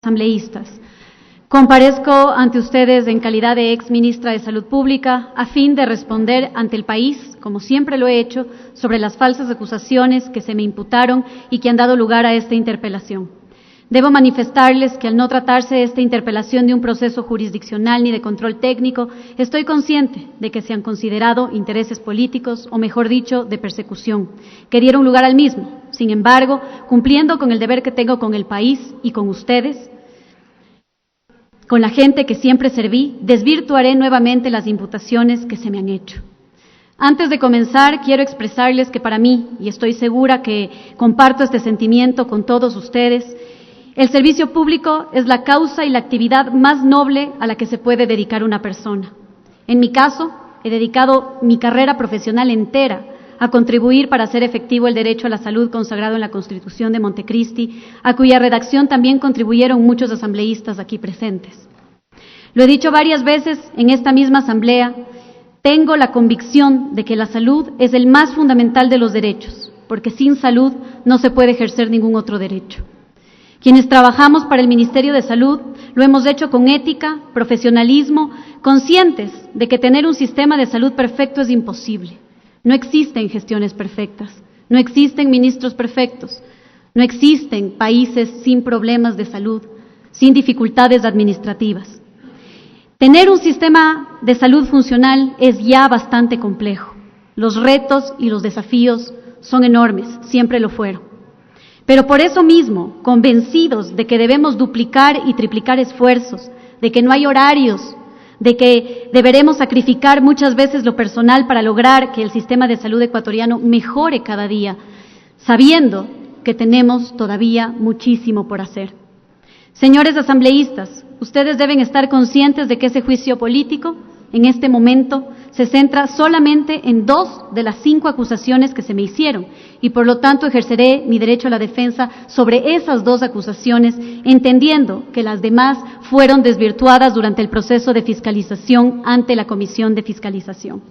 asambleístas. Comparezco ante ustedes en calidad de ex ministra de Salud Pública a fin de responder ante el país, como siempre lo he hecho, sobre las falsas acusaciones que se me imputaron y que han dado lugar a esta interpelación. Debo manifestarles que al no tratarse esta interpelación de un proceso jurisdiccional ni de control técnico, estoy consciente de que se han considerado intereses políticos, o mejor dicho, de persecución, que dieron lugar al mismo. Sin embargo, cumpliendo con el deber que tengo con el país y con ustedes, con la gente que siempre serví, desvirtuaré nuevamente las imputaciones que se me han hecho. Antes de comenzar, quiero expresarles que para mí, y estoy segura que comparto este sentimiento con todos ustedes, el servicio público es la causa y la actividad más noble a la que se puede dedicar una persona. En mi caso, he dedicado mi carrera profesional entera a contribuir para hacer efectivo el derecho a la salud consagrado en la Constitución de Montecristi, a cuya redacción también contribuyeron muchos asambleístas aquí presentes. Lo he dicho varias veces en esta misma asamblea, tengo la convicción de que la salud es el más fundamental de los derechos, porque sin salud no se puede ejercer ningún otro derecho. Quienes trabajamos para el Ministerio de Salud lo hemos hecho con ética, profesionalismo, conscientes de que tener un sistema de salud perfecto es imposible. No existen gestiones perfectas, no existen ministros perfectos, no existen países sin problemas de salud, sin dificultades administrativas. Tener un sistema de salud funcional es ya bastante complejo. Los retos y los desafíos son enormes, siempre lo fueron. Pero por eso mismo, convencidos de que debemos duplicar y triplicar esfuerzos, de que no hay horarios, de que deberemos sacrificar muchas veces lo personal para lograr que el sistema de salud ecuatoriano mejore cada día, sabiendo que tenemos todavía muchísimo por hacer. Señores asambleístas, ustedes deben estar conscientes de que ese juicio político, en este momento, se centra solamente en 2 de las 5 acusaciones que se me hicieron y por lo tanto ejerceré mi derecho a la defensa sobre esas 2 acusaciones, entendiendo que las demás fueron desvirtuadas durante el proceso de fiscalización ante la Comisión de Fiscalización.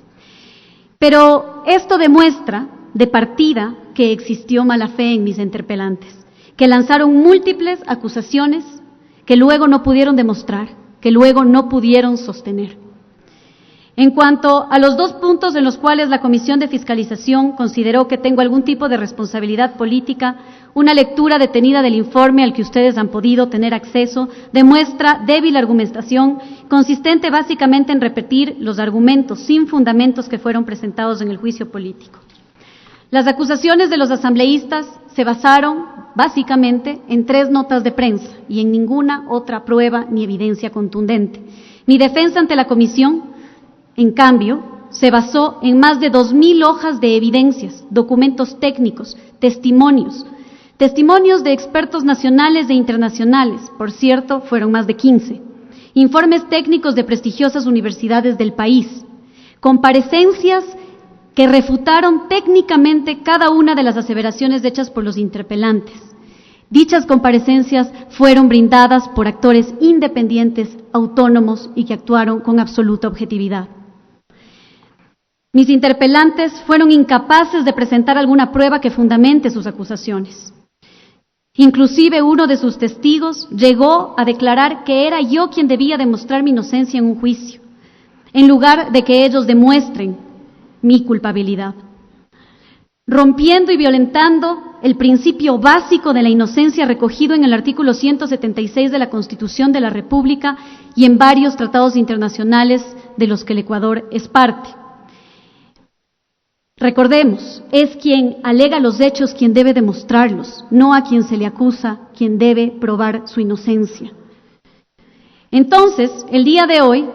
Pero esto demuestra de partida que existió mala fe en mis interpelantes, que lanzaron múltiples acusaciones que luego no pudieron demostrar, que luego no pudieron sostener. En cuanto a los 2 puntos en los cuales la Comisión de Fiscalización consideró que tengo algún tipo de responsabilidad política, una lectura detenida del informe al que ustedes han podido tener acceso demuestra débil argumentación, consistente básicamente en repetir los argumentos sin fundamentos que fueron presentados en el juicio político. Las acusaciones de los asambleístas se basaron básicamente en 3 notas de prensa y en ninguna otra prueba ni evidencia contundente. Mi defensa ante la comisión, en cambio, se basó en más de 2,000 hojas de evidencias, documentos técnicos, testimonios de expertos nacionales e internacionales, por cierto, fueron más de 15, informes técnicos de prestigiosas universidades del país, comparecencias que refutaron técnicamente cada una de las aseveraciones hechas por los interpelantes. Dichas comparecencias fueron brindadas por actores independientes, autónomos y que actuaron con absoluta objetividad. Mis interpelantes fueron incapaces de presentar alguna prueba que fundamente sus acusaciones. Inclusive uno de sus testigos llegó a declarar que era yo quien debía demostrar mi inocencia en un juicio, en lugar de que ellos demuestren mi culpabilidad, rompiendo y violentando el principio básico de la inocencia recogido en el artículo 176 de la Constitución de la República y en varios tratados internacionales de los que el Ecuador es parte. Recordemos, es quien alega los hechos quien debe demostrarlos, no a quien se le acusa quien debe probar su inocencia. Entonces, el día de hoy,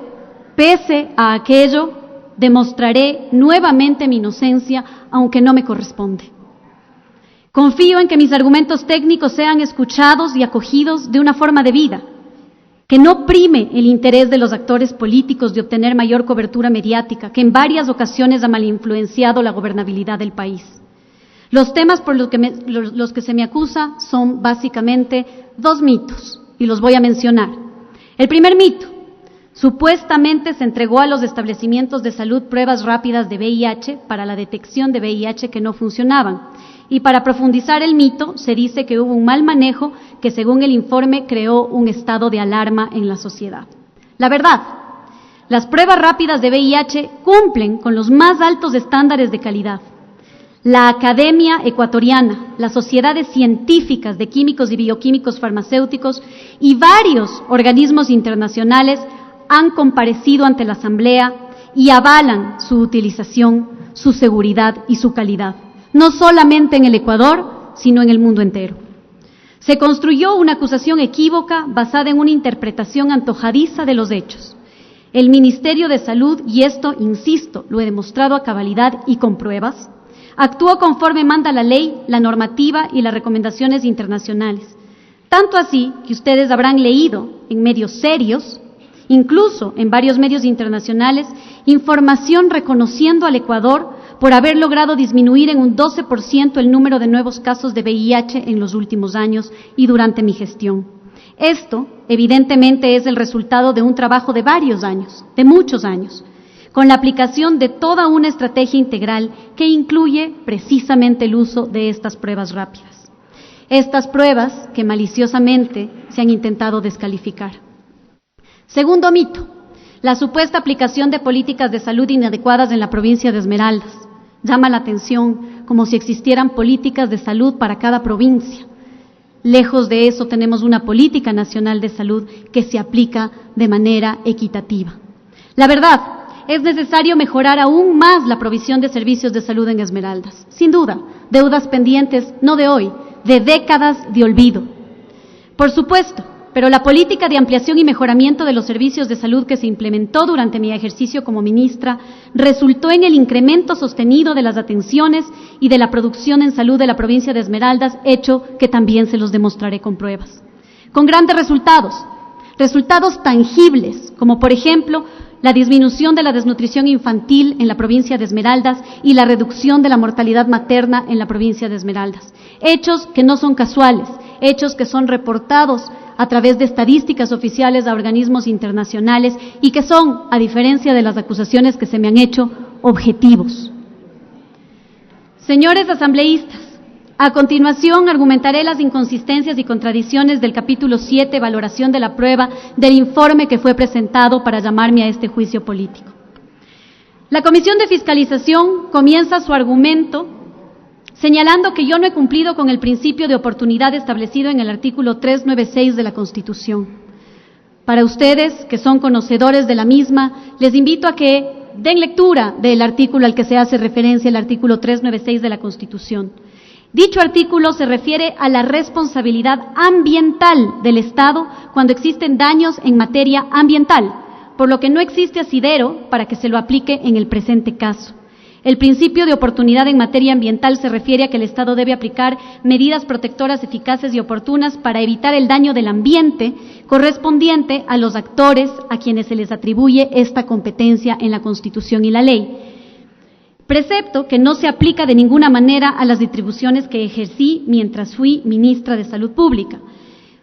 pese a aquello, demostraré nuevamente mi inocencia, aunque no me corresponde. Confío en que mis argumentos técnicos sean escuchados y acogidos de una forma debida, que no prime el interés de los actores políticos de obtener mayor cobertura mediática, que en varias ocasiones ha malinfluenciado la gobernabilidad del país. Los temas por los que se me acusa son básicamente 2 mitos, y los voy a mencionar. El primer mito: supuestamente se entregó a los establecimientos de salud pruebas rápidas de VIH para la detección de VIH que no funcionaban, Y para profundizar el mito, se dice que hubo un mal manejo que, según el informe, creó un estado de alarma en la sociedad. La verdad, las pruebas rápidas de VIH cumplen con los más altos estándares de calidad. La Academia Ecuatoriana, las sociedades científicas de químicos y bioquímicos farmacéuticos y varios organismos internacionales han comparecido ante la Asamblea y avalan su utilización, su seguridad y su calidad, no solamente en el Ecuador, sino en el mundo entero. Se construyó una acusación equívoca basada en una interpretación antojadiza de los hechos. El Ministerio de Salud, y esto, insisto, lo he demostrado a cabalidad y con pruebas, actuó conforme manda la ley, la normativa y las recomendaciones internacionales. Tanto así que ustedes habrán leído en medios serios, incluso en varios medios internacionales, información reconociendo al Ecuador por haber logrado disminuir en un 12% el número de nuevos casos de VIH en los últimos años y durante mi gestión. Esto, evidentemente, es el resultado de un trabajo de varios años, de muchos años, con la aplicación de toda una estrategia integral que incluye precisamente el uso de estas pruebas rápidas. Estas pruebas que maliciosamente se han intentado descalificar. Segundo mito, la supuesta aplicación de políticas de salud inadecuadas en la provincia de Esmeraldas. Llama la atención, como si existieran políticas de salud para cada provincia. Lejos de eso, tenemos una política nacional de salud que se aplica de manera equitativa. La verdad, es necesario mejorar aún más la provisión de servicios de salud en Esmeraldas. Sin duda, deudas pendientes, no de hoy, de décadas de olvido. Por supuesto, pero la política de ampliación y mejoramiento de los servicios de salud que se implementó durante mi ejercicio como ministra resultó en el incremento sostenido de las atenciones y de la producción en salud de la provincia de Esmeraldas, hecho que también se los demostraré con pruebas. Con grandes resultados tangibles, como por ejemplo la disminución de la desnutrición infantil en la provincia de Esmeraldas y la reducción de la mortalidad materna en la provincia de Esmeraldas. Hechos que no son casuales, hechos que son reportados a través de estadísticas oficiales a organismos internacionales y que son, a diferencia de las acusaciones que se me han hecho, objetivos. Señores asambleístas, a continuación argumentaré las inconsistencias y contradicciones del capítulo 7, valoración de la prueba, del informe que fue presentado para llamarme a este juicio político. La Comisión de Fiscalización comienza su argumento señalando que yo no he cumplido con el principio de oportunidad establecido en el artículo 396 de la Constitución. Para ustedes, que son conocedores de la misma, les invito a que den lectura del artículo al que se hace referencia, el artículo 396 de la Constitución. Dicho artículo se refiere a la responsabilidad ambiental del Estado cuando existen daños en materia ambiental, por lo que no existe asidero para que se lo aplique en el presente caso. El principio de oportunidad en materia ambiental se refiere a que el Estado debe aplicar medidas protectoras eficaces y oportunas para evitar el daño del ambiente correspondiente a los actores a quienes se les atribuye esta competencia en la Constitución y la ley. Precepto que no se aplica de ninguna manera a las atribuciones que ejercí mientras fui ministra de Salud Pública.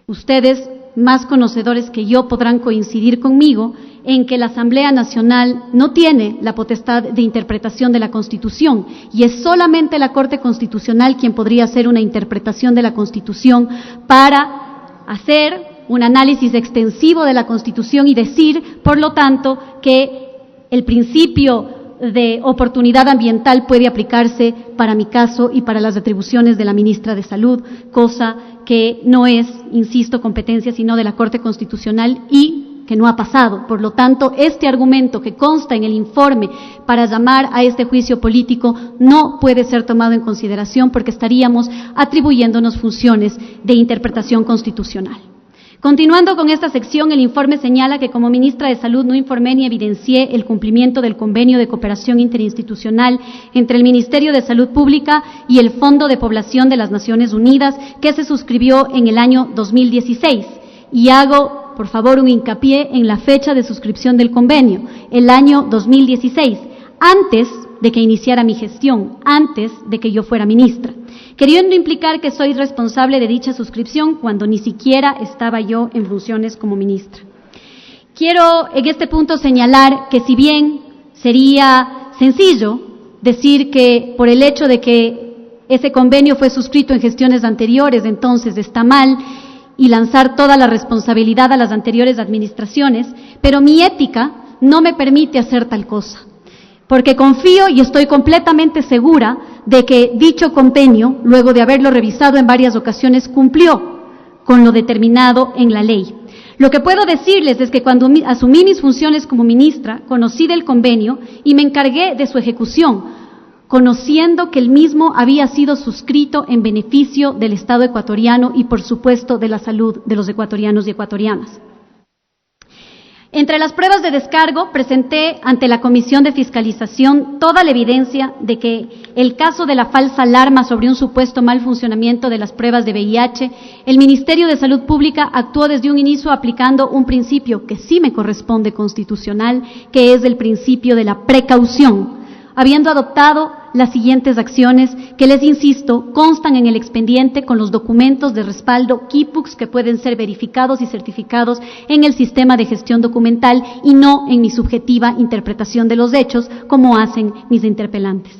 Ustedes, más conocedores que yo, podrán coincidir conmigo en que la Asamblea Nacional no tiene la potestad de interpretación de la Constitución y es solamente la Corte Constitucional quien podría hacer una interpretación de la Constitución para hacer un análisis extensivo de la Constitución y decir, por lo tanto, que el principio de oportunidad ambiental puede aplicarse para mi caso y para las atribuciones de la ministra de Salud, cosa que no es, insisto, competencia sino de la Corte Constitucional y que no ha pasado. Por lo tanto, este argumento que consta en el informe para llamar a este juicio político no puede ser tomado en consideración porque estaríamos atribuyéndonos funciones de interpretación constitucional. Continuando con esta sección, el informe señala que como ministra de Salud no informé ni evidencié el cumplimiento del convenio de cooperación interinstitucional entre el Ministerio de Salud Pública y el Fondo de Población de las Naciones Unidas que se suscribió en el año 2016. Y hago, por favor, un hincapié en la fecha de suscripción del convenio, el año 2016, antes de que iniciara mi gestión, antes de que yo fuera ministra, queriendo implicar que soy responsable de dicha suscripción cuando ni siquiera estaba yo en funciones como ministra. Quiero en este punto señalar que si bien sería sencillo decir que por el hecho de que Ese convenio fue suscrito en gestiones anteriores, entonces está mal, y lanzar toda la responsabilidad a las anteriores administraciones, pero mi ética no me permite hacer tal cosa, porque confío y estoy completamente segura de que dicho convenio, luego de haberlo revisado en varias ocasiones, cumplió con lo determinado en la ley. Lo que puedo decirles es que cuando asumí mis funciones como ministra, conocí del convenio y me encargué de su ejecución, conociendo que el mismo había sido suscrito en beneficio del Estado ecuatoriano y, por supuesto, de la salud de los ecuatorianos y ecuatorianas. Entre las pruebas de descargo, presenté ante la Comisión de Fiscalización toda la evidencia de que el caso de la falsa alarma sobre un supuesto mal funcionamiento de las pruebas de VIH, el Ministerio de Salud Pública actuó desde un inicio aplicando un principio que sí me corresponde constitucional, que es el principio de la precaución, habiendo adoptado las siguientes acciones que, les insisto, constan en el expediente con los documentos de respaldo KIPUX que pueden ser verificados y certificados en el sistema de gestión documental y no en mi subjetiva interpretación de los hechos, como hacen mis interpelantes.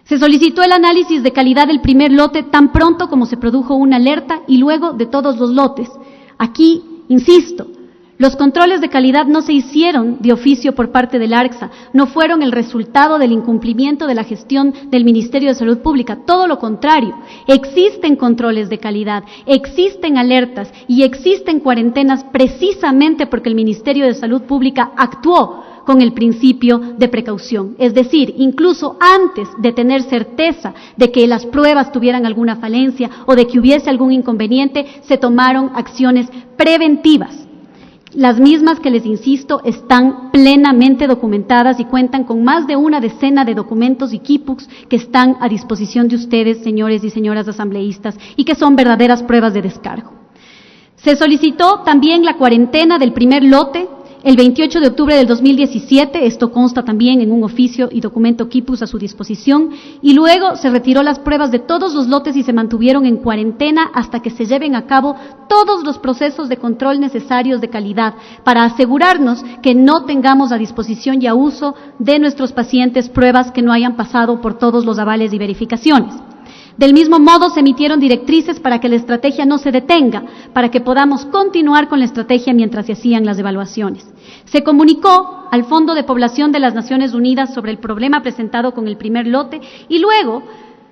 Se solicitó el análisis de calidad del primer lote tan pronto como se produjo una alerta y luego de todos los lotes. Aquí, insisto, los controles de calidad no se hicieron de oficio por parte del ARCSA, no fueron el resultado del incumplimiento de la gestión del Ministerio de Salud Pública, todo lo contrario. Existen controles de calidad, existen alertas y existen cuarentenas precisamente porque el Ministerio de Salud Pública actuó con el principio de precaución. Es decir, incluso antes de tener certeza de que las pruebas tuvieran alguna falencia o de que hubiese algún inconveniente, se tomaron acciones preventivas. Las mismas que, les insisto, están plenamente documentadas y cuentan con más de una decena de documentos y KIPUX que están a disposición de ustedes, señores y señoras asambleístas, y que son verdaderas pruebas de descargo. Se solicitó también la cuarentena del primer lote el 28 de octubre del 2017, esto consta también en un oficio y documento KIPUX a su disposición, y luego se retiró las pruebas de todos los lotes y se mantuvieron en cuarentena hasta que se lleven a cabo todos los procesos de control necesarios de calidad para asegurarnos que no tengamos a disposición y a uso de nuestros pacientes pruebas que no hayan pasado por todos los avales y verificaciones. Del mismo modo, se emitieron directrices para que la estrategia no se detenga, para que podamos continuar con la estrategia mientras se hacían las evaluaciones. Se comunicó al Fondo de Población de las Naciones Unidas sobre el problema presentado con el primer lote y luego,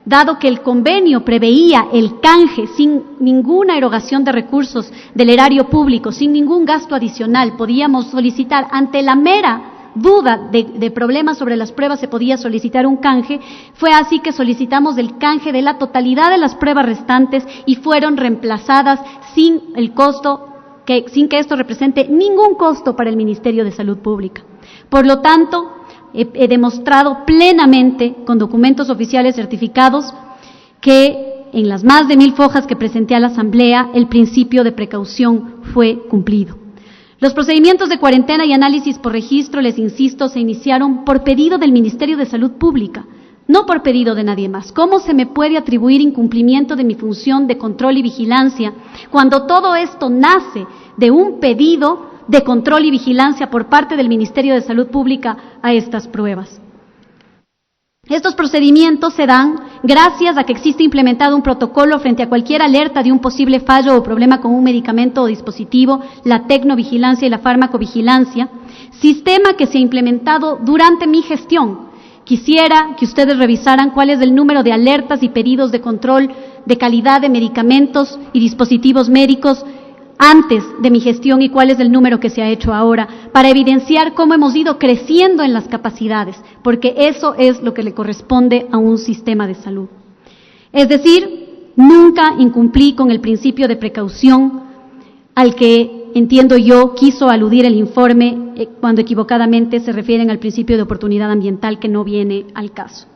dado que el convenio preveía el canje sin ninguna erogación de recursos del erario público, sin ningún gasto adicional, podíamos solicitar ante la mera duda de problemas sobre las pruebas, se podía solicitar un canje. Fue así que solicitamos el canje de la totalidad de las pruebas restantes y fueron reemplazadas sin que esto represente ningún costo para el Ministerio de Salud Pública. Por lo tanto, he demostrado plenamente con documentos oficiales certificados que en las más de 1000 fojas que presenté a la Asamblea, el principio de precaución fue cumplido. Los procedimientos de cuarentena y análisis por registro, les insisto, se iniciaron por pedido del Ministerio de Salud Pública, no por pedido de nadie más. ¿Cómo se me puede atribuir incumplimiento de mi función de control y vigilancia cuando todo esto nace de un pedido de control y vigilancia por parte del Ministerio de Salud Pública a estas pruebas? Estos procedimientos se dan gracias a que existe implementado un protocolo frente a cualquier alerta de un posible fallo o problema con un medicamento o dispositivo, la tecnovigilancia y la farmacovigilancia, sistema que se ha implementado durante mi gestión. Quisiera que ustedes revisaran cuál es el número de alertas y pedidos de control de calidad de medicamentos y dispositivos médicos antes de mi gestión y cuál es el número que se ha hecho ahora, para evidenciar cómo hemos ido creciendo en las capacidades, porque eso es lo que le corresponde a un sistema de salud. Es decir, nunca incumplí con el principio de precaución al que, entiendo yo, quiso aludir el informe cuando equivocadamente se refieren al principio de oportunidad ambiental, que no viene al caso.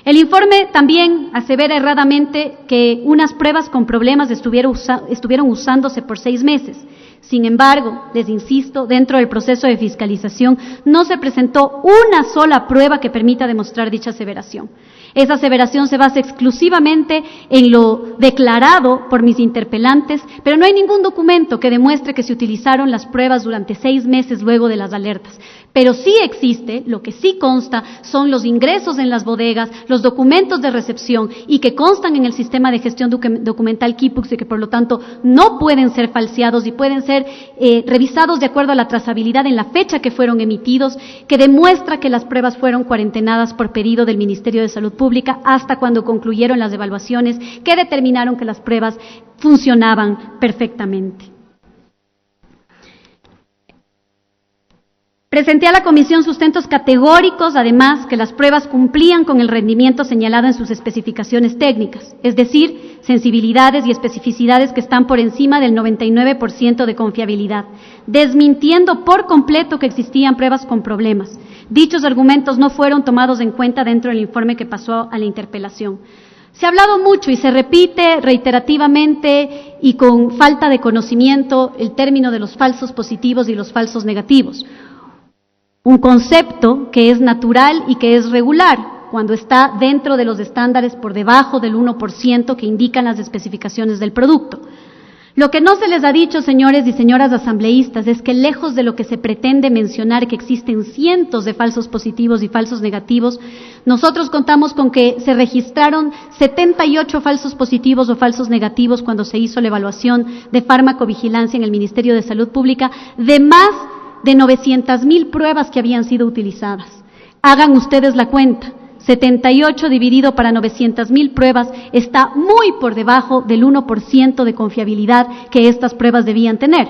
El informe también asevera erradamente que unas pruebas con problemas estuvieron usándose por 6 meses. Sin embargo, les insisto, dentro del proceso de fiscalización no se presentó una sola prueba que permita demostrar dicha aseveración. Esa aseveración se basa exclusivamente en lo declarado por mis interpelantes, pero no hay ningún documento que demuestre que se utilizaron las pruebas durante 6 meses luego de las alertas. Pero sí existe, lo que sí consta, son los ingresos en las bodegas, los documentos de recepción y que constan en el sistema de gestión documental Kipux y que por lo tanto no pueden ser falseados y pueden ser revisados de acuerdo a la trazabilidad en la fecha que fueron emitidos, que demuestra que las pruebas fueron cuarentenadas por pedido del Ministerio de Salud Pública hasta cuando concluyeron las evaluaciones que determinaron que las pruebas funcionaban perfectamente. Presenté a la Comisión sustentos categóricos, además, que las pruebas cumplían con el rendimiento señalado en sus especificaciones técnicas, es decir, sensibilidades y especificidades que están por encima del 99% de confiabilidad, desmintiendo por completo que existían pruebas con problemas. Dichos argumentos no fueron tomados en cuenta dentro del informe que pasó a la interpelación. Se ha hablado mucho y se repite reiterativamente y con falta de conocimiento el término de los falsos positivos y los falsos negativos. Un concepto que es natural y que es regular cuando está dentro de los estándares por debajo del 1% que indican las especificaciones del producto. Lo que no se les ha dicho, señores y señoras asambleístas, es que lejos de lo que se pretende mencionar que existen cientos de falsos positivos y falsos negativos, nosotros contamos con que se registraron 78 falsos positivos o falsos negativos cuando se hizo la evaluación de farmacovigilancia en el Ministerio de Salud Pública de más de 900,000 pruebas que habían sido utilizadas. Hagan ustedes la cuenta. 78 dividido para 900,000 pruebas está muy por debajo del 1% de confiabilidad que estas pruebas debían tener.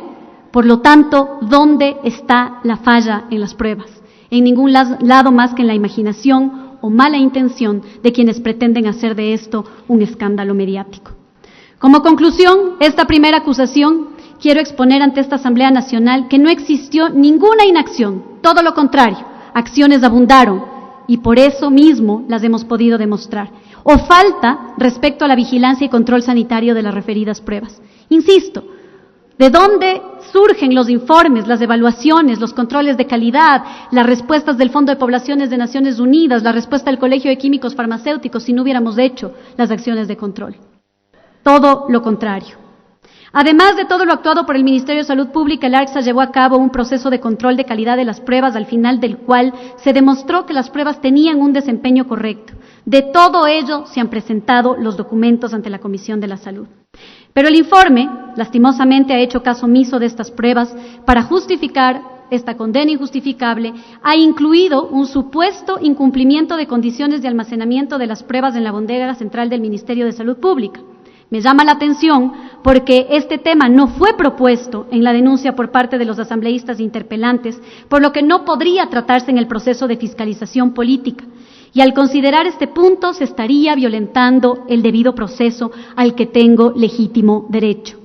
Por lo tanto, ¿dónde está la falla en las pruebas? En ningún lado más que en la imaginación o mala intención de quienes pretenden hacer de esto un escándalo mediático. Como conclusión, esta primera acusación, quiero exponer ante esta Asamblea Nacional que no existió ninguna inacción, todo lo contrario, acciones abundaron y por eso mismo las hemos podido demostrar. O falta respecto a la vigilancia y control sanitario de las referidas pruebas. Insisto, ¿de dónde surgen los informes, las evaluaciones, los controles de calidad, las respuestas del Fondo de Poblaciones de Naciones Unidas, la respuesta del Colegio de Químicos Farmacéuticos si no hubiéramos hecho las acciones de control? Todo lo contrario. Además de todo lo actuado por el Ministerio de Salud Pública, el ARCSA llevó a cabo un proceso de control de calidad de las pruebas, al final del cual se demostró que las pruebas tenían un desempeño correcto. De todo ello se han presentado los documentos ante la Comisión de la Salud. Pero el informe, lastimosamente, ha hecho caso omiso de estas pruebas para justificar esta condena injustificable, ha incluido un supuesto incumplimiento de condiciones de almacenamiento de las pruebas en la bodega central del Ministerio de Salud Pública. Me llama la atención porque este tema no fue propuesto en la denuncia por parte de los asambleístas interpelantes, por lo que no podría tratarse en el proceso de fiscalización política. Y al considerar este punto se estaría violentando el debido proceso al que tengo legítimo derecho.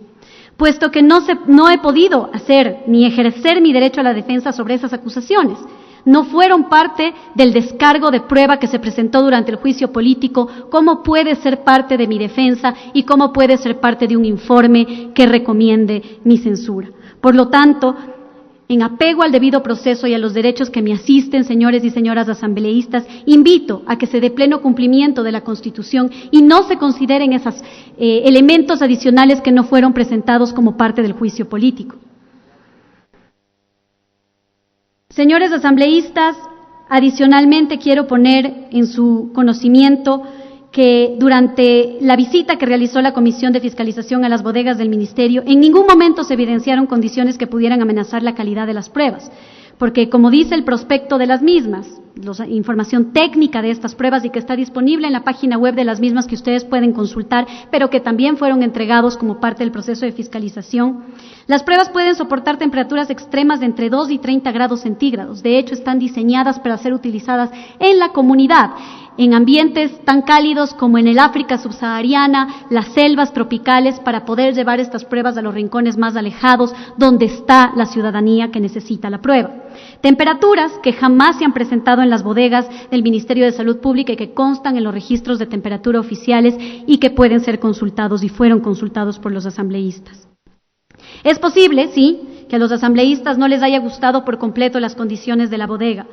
Puesto que no he podido hacer ni ejercer mi derecho a la defensa sobre esas acusaciones, no fueron parte del descargo de prueba que se presentó durante el juicio político, ¿cómo puede ser parte de mi defensa y cómo puede ser parte de un informe que recomiende mi censura? Por lo tanto, en apego al debido proceso y a los derechos que me asisten, señores y señoras asambleístas, invito a que se dé pleno cumplimiento de la Constitución y no se consideren esos elementos adicionales que no fueron presentados como parte del juicio político. Señores asambleístas, adicionalmente quiero poner en su conocimiento que durante la visita que realizó la Comisión de Fiscalización a las bodegas del Ministerio, en ningún momento se evidenciaron condiciones que pudieran amenazar la calidad de las pruebas, porque como dice el prospecto de las mismas, la información técnica de estas pruebas y que está disponible en la página web de las mismas que ustedes pueden consultar, pero que también fueron entregados como parte del proceso de fiscalización. Las pruebas pueden soportar temperaturas extremas de entre 2 y 30 grados centígrados. De hecho, están diseñadas para ser utilizadas en la comunidad, en ambientes tan cálidos como en el África subsahariana, las selvas tropicales, para poder llevar estas pruebas a los rincones más alejados, donde está la ciudadanía que necesita la prueba. Temperaturas que jamás se han presentado en las bodegas del Ministerio de Salud Pública y que constan en los registros de temperatura oficiales y que pueden ser consultados y fueron consultados por los asambleístas. Es posible, sí, que a los asambleístas no les haya gustado por completo las condiciones de la bodega,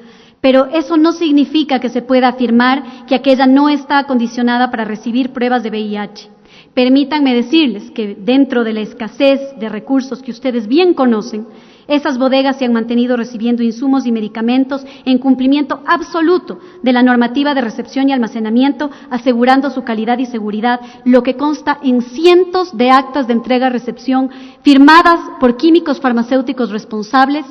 pero eso no significa que se pueda afirmar que aquella no está acondicionada para recibir pruebas de VIH. Permítanme decirles que dentro de la escasez de recursos que ustedes bien conocen, esas bodegas se han mantenido recibiendo insumos y medicamentos en cumplimiento absoluto de la normativa de recepción y almacenamiento, asegurando su calidad y seguridad, lo que consta en cientos de actas de entrega-recepción firmadas por químicos farmacéuticos responsables,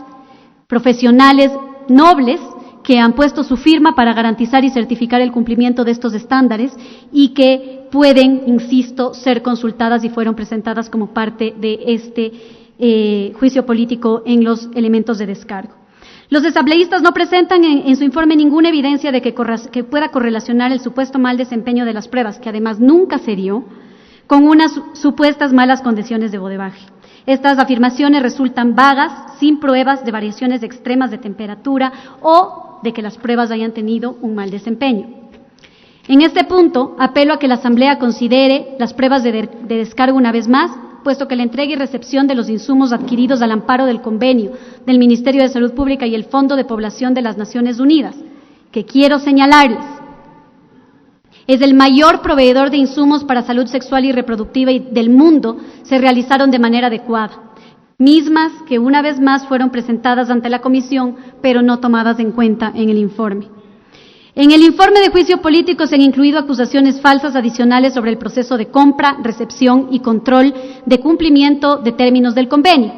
profesionales nobles, que han puesto su firma para garantizar y certificar el cumplimiento de estos estándares y que pueden, insisto, ser consultadas y fueron presentadas como parte de este juicio político en los elementos de descargo. Los asambleístas no presentan en su informe ninguna evidencia de que pueda correlacionar el supuesto mal desempeño de las pruebas, que además nunca se dio, con unas supuestas malas condiciones de bodegaje. Estas afirmaciones resultan vagas, sin pruebas de variaciones extremas de temperatura o de que las pruebas hayan tenido un mal desempeño. En este punto, apelo a que la Asamblea considere las pruebas de descargo una vez más, puesto que la entrega y recepción de los insumos adquiridos al amparo del convenio del Ministerio de Salud Pública y el Fondo de Población de las Naciones Unidas, que quiero señalarles, es el mayor proveedor de insumos para salud sexual y reproductiva del mundo, se realizaron de manera adecuada, mismas que una vez más fueron presentadas ante la Comisión, pero no tomadas en cuenta en el informe. En el informe de juicio político se han incluido acusaciones falsas adicionales sobre el proceso de compra, recepción y control de cumplimiento de términos del convenio.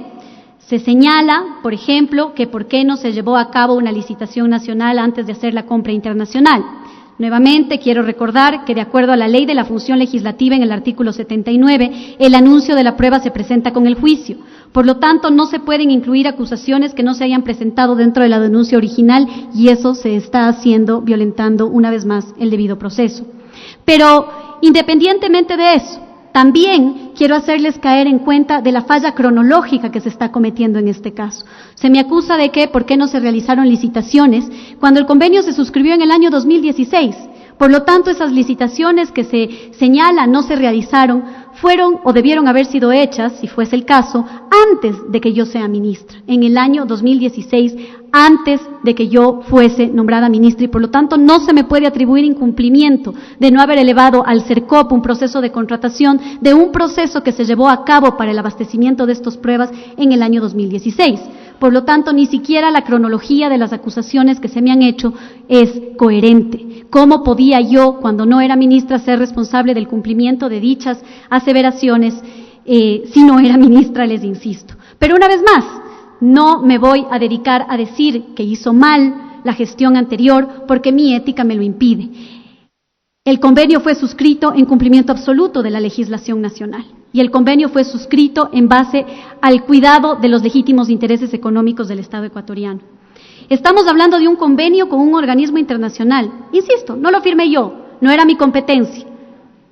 Se señala, por ejemplo, que por qué no se llevó a cabo una licitación nacional antes de hacer la compra internacional. Nuevamente, quiero recordar que de acuerdo a la Ley de la Función Legislativa en el artículo 79, el anuncio de la prueba se presenta con el juicio. Por lo tanto, no se pueden incluir acusaciones que no se hayan presentado dentro de la denuncia original y eso se está haciendo violentando una vez más el debido proceso. Pero, independientemente de eso, también quiero hacerles caer en cuenta de la falla cronológica que se está cometiendo en este caso. Se me acusa de que, ¿por qué no se realizaron licitaciones cuando el convenio se suscribió en el año 2016? Por lo tanto, esas licitaciones que se señalan no se realizaron, fueron o debieron haber sido hechas, si fuese el caso, antes de que yo sea ministra, en el año 2016, antes de que yo fuese nombrada ministra, y por lo tanto no se me puede atribuir incumplimiento de no haber elevado al CERCOP un proceso de contratación de un proceso que se llevó a cabo para el abastecimiento de estas pruebas en el año 2016. Por lo tanto, ni siquiera la cronología de las acusaciones que se me han hecho es coherente. ¿Cómo podía yo, cuando no era ministra, ser responsable del cumplimiento de dichas aseveraciones si no era ministra, les insisto? Pero una vez más, no me voy a dedicar a decir que hizo mal la gestión anterior porque mi ética me lo impide. El convenio fue suscrito en cumplimiento absoluto de la legislación nacional y el convenio fue suscrito en base al cuidado de los legítimos intereses económicos del Estado ecuatoriano. Estamos hablando de un convenio con un organismo internacional. Insisto, no lo firmé yo, no era mi competencia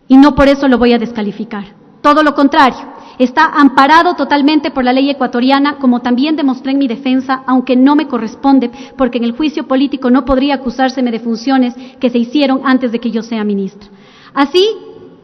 y no por eso lo voy a descalificar. Todo lo contrario, está amparado totalmente por la ley ecuatoriana, como también demostré en mi defensa, aunque no me corresponde, porque en el juicio político no podría acusárseme de funciones que se hicieron antes de que yo sea ministra. Así,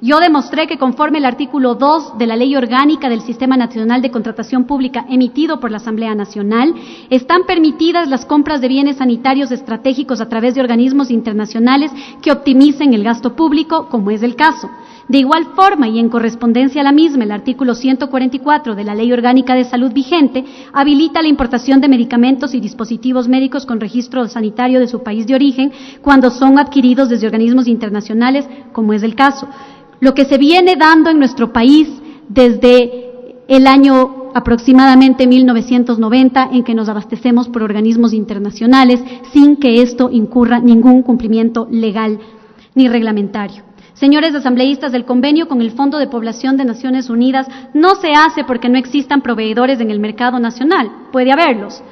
yo demostré que conforme el artículo 2 de la Ley Orgánica del Sistema Nacional de Contratación Pública emitido por la Asamblea Nacional, están permitidas las compras de bienes sanitarios estratégicos a través de organismos internacionales que optimicen el gasto público, como es el caso. De igual forma y en correspondencia a la misma, el artículo 144 de la Ley Orgánica de Salud vigente habilita la importación de medicamentos y dispositivos médicos con registro sanitario de su país de origen cuando son adquiridos desde organismos internacionales, como es el caso. Lo que se viene dando en nuestro país desde el año aproximadamente 1990, en que nos abastecemos por organismos internacionales sin que esto incurra ningún cumplimiento legal ni reglamentario. Señores asambleístas, el convenio con el Fondo de Población de Naciones Unidas no se hace porque no existan proveedores en el mercado nacional, puede haberlos.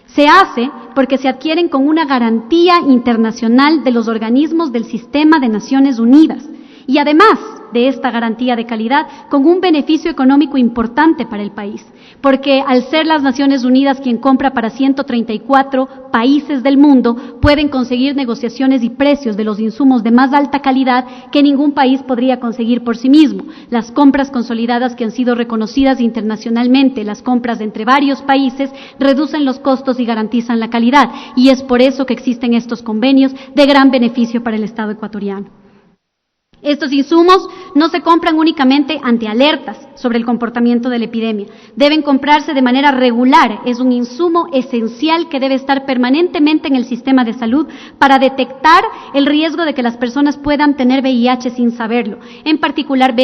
Se hace porque se adquieren con una garantía internacional de los organismos del Sistema de Naciones Unidas. Y además, de esta garantía de calidad con un beneficio económico importante para el país, porque al ser las Naciones Unidas quien compra para 134 países del mundo, pueden conseguir negociaciones y precios de los insumos de más alta calidad que ningún país podría conseguir por sí mismo. Las compras consolidadas que han sido reconocidas internacionalmente, las compras entre varios países, reducen los costos y garantizan la calidad, y es por eso que existen estos convenios de gran beneficio para el Estado ecuatoriano. Estos insumos no se compran únicamente ante alertas sobre el comportamiento de la epidemia. Deben comprarse de manera regular. Es un insumo esencial que debe estar permanentemente en el sistema de salud para detectar el riesgo de que las personas puedan tener VIH sin saberlo. En particular,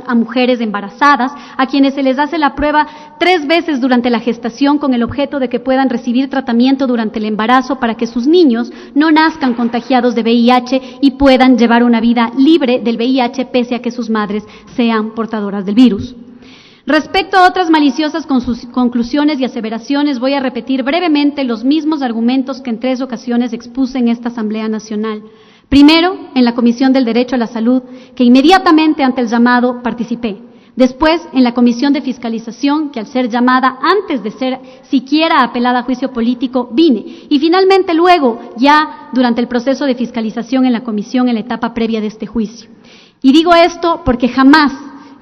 a mujeres embarazadas, a quienes se les hace la prueba 3 veces durante la gestación con el objeto de que puedan recibir tratamiento durante el embarazo para que sus niños no nazcan contagiados de VIH y puedan llevar una vida libre del VIH pese a que sus madres sean portadoras del virus. Respecto a otras maliciosas conclusiones y aseveraciones, voy a repetir brevemente los mismos argumentos que en 3 ocasiones expuse en esta Asamblea Nacional. Primero, en la Comisión del Derecho a la Salud, que inmediatamente ante el llamado participé. Después, en la Comisión de Fiscalización, que al ser llamada antes de ser siquiera apelada a juicio político, vine. Y finalmente luego, ya durante el proceso de fiscalización en la comisión en la etapa previa de este juicio. Y digo esto porque jamás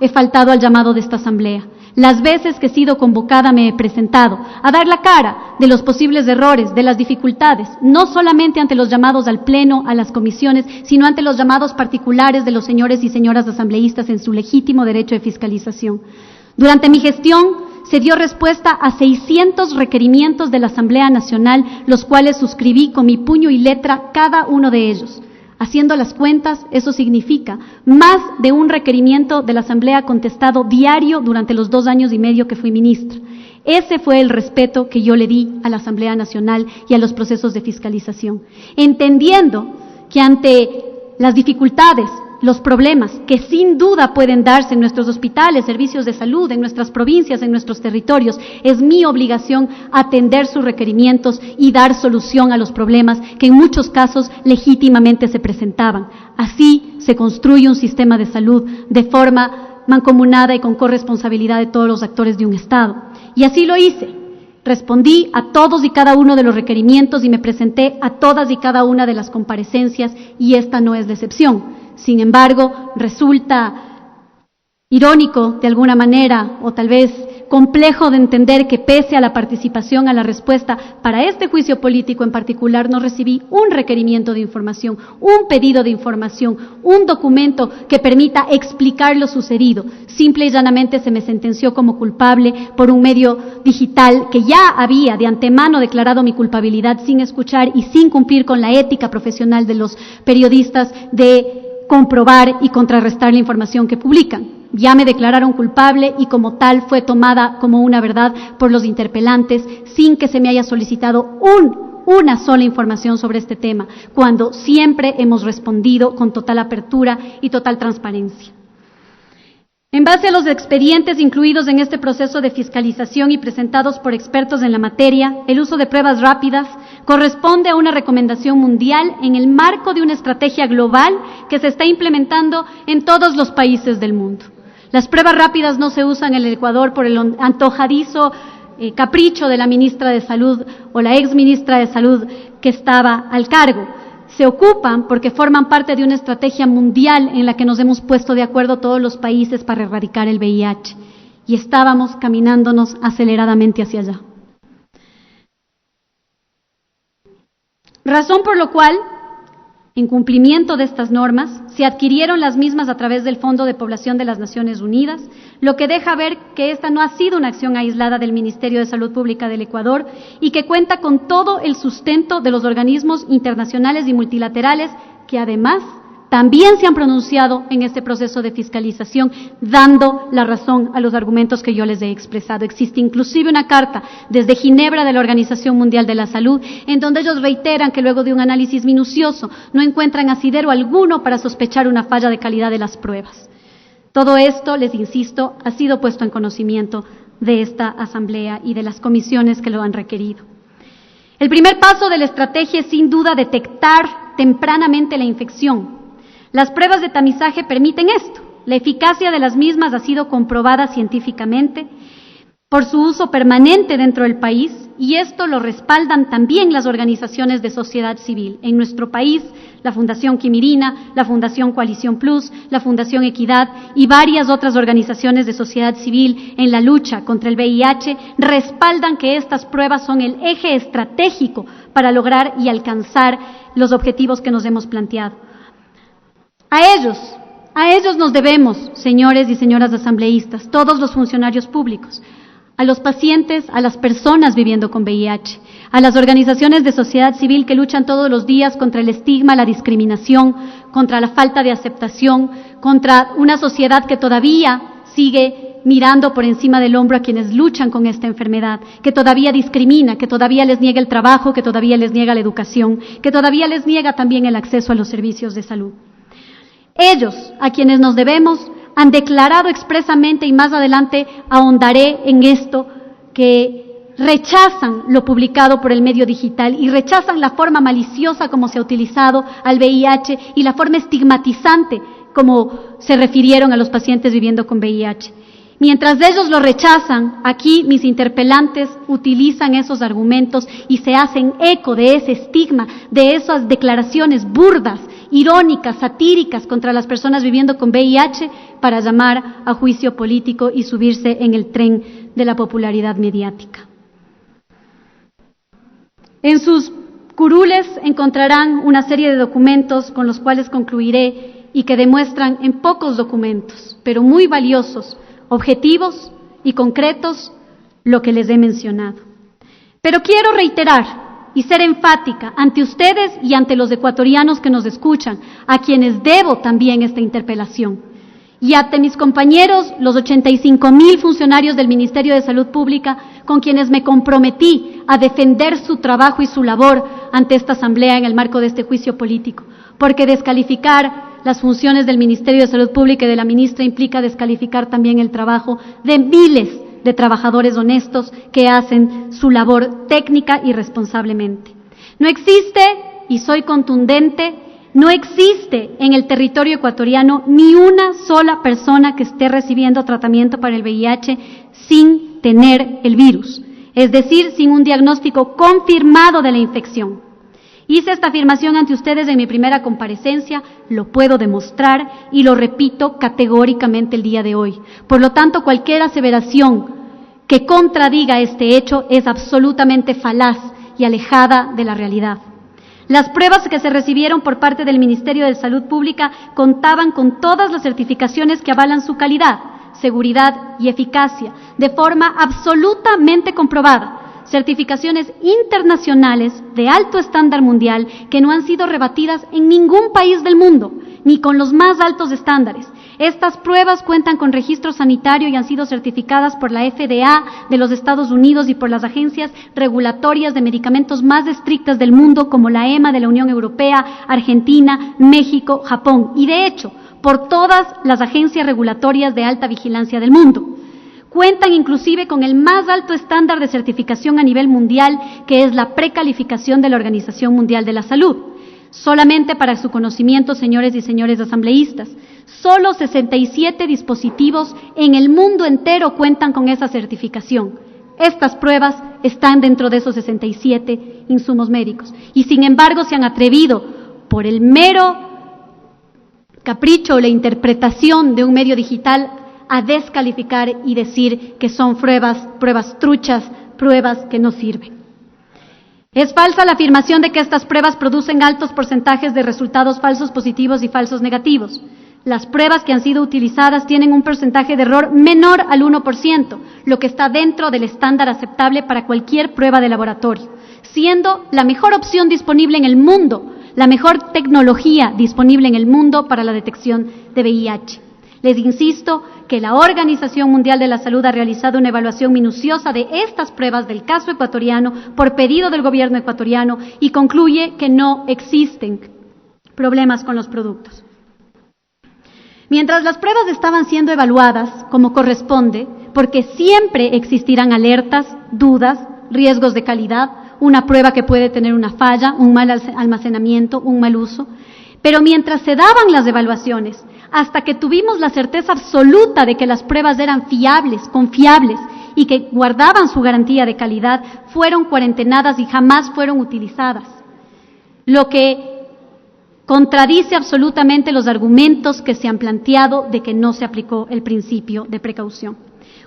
he faltado al llamado de esta Asamblea. Las veces que he sido convocada me he presentado a dar la cara de los posibles errores, de las dificultades, no solamente ante los llamados al Pleno, a las comisiones, sino ante los llamados particulares de los señores y señoras asambleístas en su legítimo derecho de fiscalización. Durante mi gestión se dio respuesta a 600 requerimientos de la Asamblea Nacional, los cuales suscribí con mi puño y letra cada uno de ellos. Haciendo las cuentas, eso significa más de un requerimiento de la Asamblea contestado diario durante los 2 años y medio que fui ministra. Ese fue el respeto que yo le di a la Asamblea Nacional y a los procesos de fiscalización, entendiendo que ante las dificultades, los problemas que sin duda pueden darse en nuestros hospitales, servicios de salud, en nuestras provincias, en nuestros territorios, es mi obligación atender sus requerimientos y dar solución a los problemas que en muchos casos legítimamente se presentaban. Así se construye un sistema de salud de forma mancomunada y con corresponsabilidad de todos los actores de un Estado. Y así lo hice. Respondí a todos y cada uno de los requerimientos y me presenté a todas y cada una de las comparecencias, y esta no es la excepción. Sin embargo, resulta irónico de alguna manera, o tal vez complejo de entender, que pese a la participación, a la respuesta para este juicio político en particular, no recibí un requerimiento de información, un pedido de información, un documento que permita explicar lo sucedido. Simple y llanamente se me sentenció como culpable por un medio digital que ya había de antemano declarado mi culpabilidad sin escuchar y sin cumplir con la ética profesional de los periodistas de comprobar y contrarrestar la información que publican. Ya me declararon culpable y como tal fue tomada como una verdad por los interpelantes sin que se me haya solicitado una sola información sobre este tema, cuando siempre hemos respondido con total apertura y total transparencia. En base a los expedientes incluidos en este proceso de fiscalización y presentados por expertos en la materia, el uso de pruebas rápidas corresponde a una recomendación mundial en el marco de una estrategia global que se está implementando en todos los países del mundo. Las pruebas rápidas no se usan en el Ecuador por el antojadizo capricho de la ministra de Salud o la ex ministra de Salud que estaba al cargo. Se ocupan porque forman parte de una estrategia mundial en la que nos hemos puesto de acuerdo todos los países para erradicar el VIH, y estábamos caminándonos aceleradamente hacia allá. Razón por lo cual, en cumplimiento de estas normas, se adquirieron las mismas a través del Fondo de Población de las Naciones Unidas, lo que deja ver que esta no ha sido una acción aislada del Ministerio de Salud Pública del Ecuador y que cuenta con todo el sustento de los organismos internacionales y multilaterales que además también se han pronunciado en este proceso de fiscalización, dando la razón a los argumentos que yo les he expresado. Existe inclusive una carta desde Ginebra de la Organización Mundial de la Salud, en donde ellos reiteran que luego de un análisis minucioso no encuentran asidero alguno para sospechar una falla de calidad de las pruebas. Todo esto, les insisto, ha sido puesto en conocimiento de esta Asamblea y de las comisiones que lo han requerido. El primer paso de la estrategia es sin duda detectar tempranamente la infección. Las pruebas de tamizaje permiten esto. La eficacia de las mismas ha sido comprobada científicamente por su uso permanente dentro del país, y esto lo respaldan también las organizaciones de sociedad civil. En nuestro país, la Fundación Quimirina, la Fundación Coalición Plus, la Fundación Equidad y varias otras organizaciones de sociedad civil en la lucha contra el VIH respaldan que estas pruebas son el eje estratégico para lograr y alcanzar los objetivos que nos hemos planteado. A ellos nos debemos, señores y señoras asambleístas, todos los funcionarios públicos, a los pacientes, a las personas viviendo con VIH, a las organizaciones de sociedad civil que luchan todos los días contra el estigma, la discriminación, contra la falta de aceptación, contra una sociedad que todavía sigue mirando por encima del hombro a quienes luchan con esta enfermedad, que todavía discrimina, que todavía les niega el trabajo, que todavía les niega la educación, que todavía les niega también el acceso a los servicios de salud. Ellos, a quienes nos debemos, han declarado expresamente, y más adelante ahondaré en esto, que rechazan lo publicado por el medio digital y rechazan la forma maliciosa como se ha utilizado al VIH y la forma estigmatizante como se refirieron a los pacientes viviendo con VIH. Mientras ellos lo rechazan, aquí mis interpelantes utilizan esos argumentos y se hacen eco de ese estigma, de esas declaraciones burdas, irónicas, satíricas contra las personas viviendo con VIH para llamar a juicio político y subirse en el tren de la popularidad mediática. En sus curules encontrarán una serie de documentos con los cuales concluiré y que demuestran en pocos documentos, pero muy valiosos, objetivos y concretos, lo que les he mencionado. Pero quiero reiterar y ser enfática ante ustedes y ante los ecuatorianos que nos escuchan, a quienes debo también esta interpelación, y ante mis compañeros, los 85,000 funcionarios del Ministerio de Salud Pública, con quienes me comprometí a defender su trabajo y su labor ante esta Asamblea en el marco de este juicio político, porque descalificar las funciones del Ministerio de Salud Pública y de la ministra implica descalificar también el trabajo de miles de trabajadores honestos que hacen su labor técnica y responsablemente. No existe, y soy contundente, no existe en el territorio ecuatoriano ni una sola persona que esté recibiendo tratamiento para el VIH sin tener el virus, es decir, sin un diagnóstico confirmado de la infección. Hice esta afirmación ante ustedes en mi primera comparecencia, lo puedo demostrar y lo repito categóricamente el día de hoy. Por lo tanto, cualquier aseveración que contradiga este hecho es absolutamente falaz y alejada de la realidad. Las pruebas que se recibieron por parte del Ministerio de Salud Pública contaban con todas las certificaciones que avalan su calidad, seguridad y eficacia, de forma absolutamente comprobada. Certificaciones internacionales de alto estándar mundial que no han sido rebatidas en ningún país del mundo, ni con los más altos estándares. Estas pruebas cuentan con registro sanitario y han sido certificadas por la FDA de los Estados Unidos y por las agencias regulatorias de medicamentos más estrictas del mundo, como la EMA de la Unión Europea, Argentina, México, Japón, y de hecho, por todas las agencias regulatorias de alta vigilancia del mundo. Cuentan inclusive con el más alto estándar de certificación a nivel mundial, que es la precalificación de la Organización Mundial de la Salud. Solamente para su conocimiento, señores y señores asambleístas, solo 67 dispositivos en el mundo entero cuentan con esa certificación. Estas pruebas están dentro de esos 67 insumos médicos y sin embargo se han atrevido, por el mero capricho o la interpretación de un medio digital, a descalificar y decir que son pruebas truchas, pruebas que no sirven. Es falsa la afirmación de que estas pruebas producen altos porcentajes de resultados falsos positivos y falsos negativos. Las pruebas que han sido utilizadas tienen un porcentaje de error menor al 1%, lo que está dentro del estándar aceptable para cualquier prueba de laboratorio, siendo la mejor opción disponible en el mundo, la mejor tecnología disponible en el mundo para la detección de VIH. Les insisto que la Organización Mundial de la Salud ha realizado una evaluación minuciosa de estas pruebas del caso ecuatoriano por pedido del gobierno ecuatoriano y concluye que no existen problemas con los productos. Mientras las pruebas estaban siendo evaluadas como corresponde, porque siempre existirán alertas, dudas, riesgos de calidad, una prueba que puede tener una falla, un mal almacenamiento, un mal uso, Pero mientras se daban las evaluaciones, hasta que tuvimos la certeza absoluta de que las pruebas eran fiables, confiables y que guardaban su garantía de calidad, fueron cuarentenadas y jamás fueron utilizadas. Lo que contradice absolutamente los argumentos que se han planteado de que no se aplicó el principio de precaución.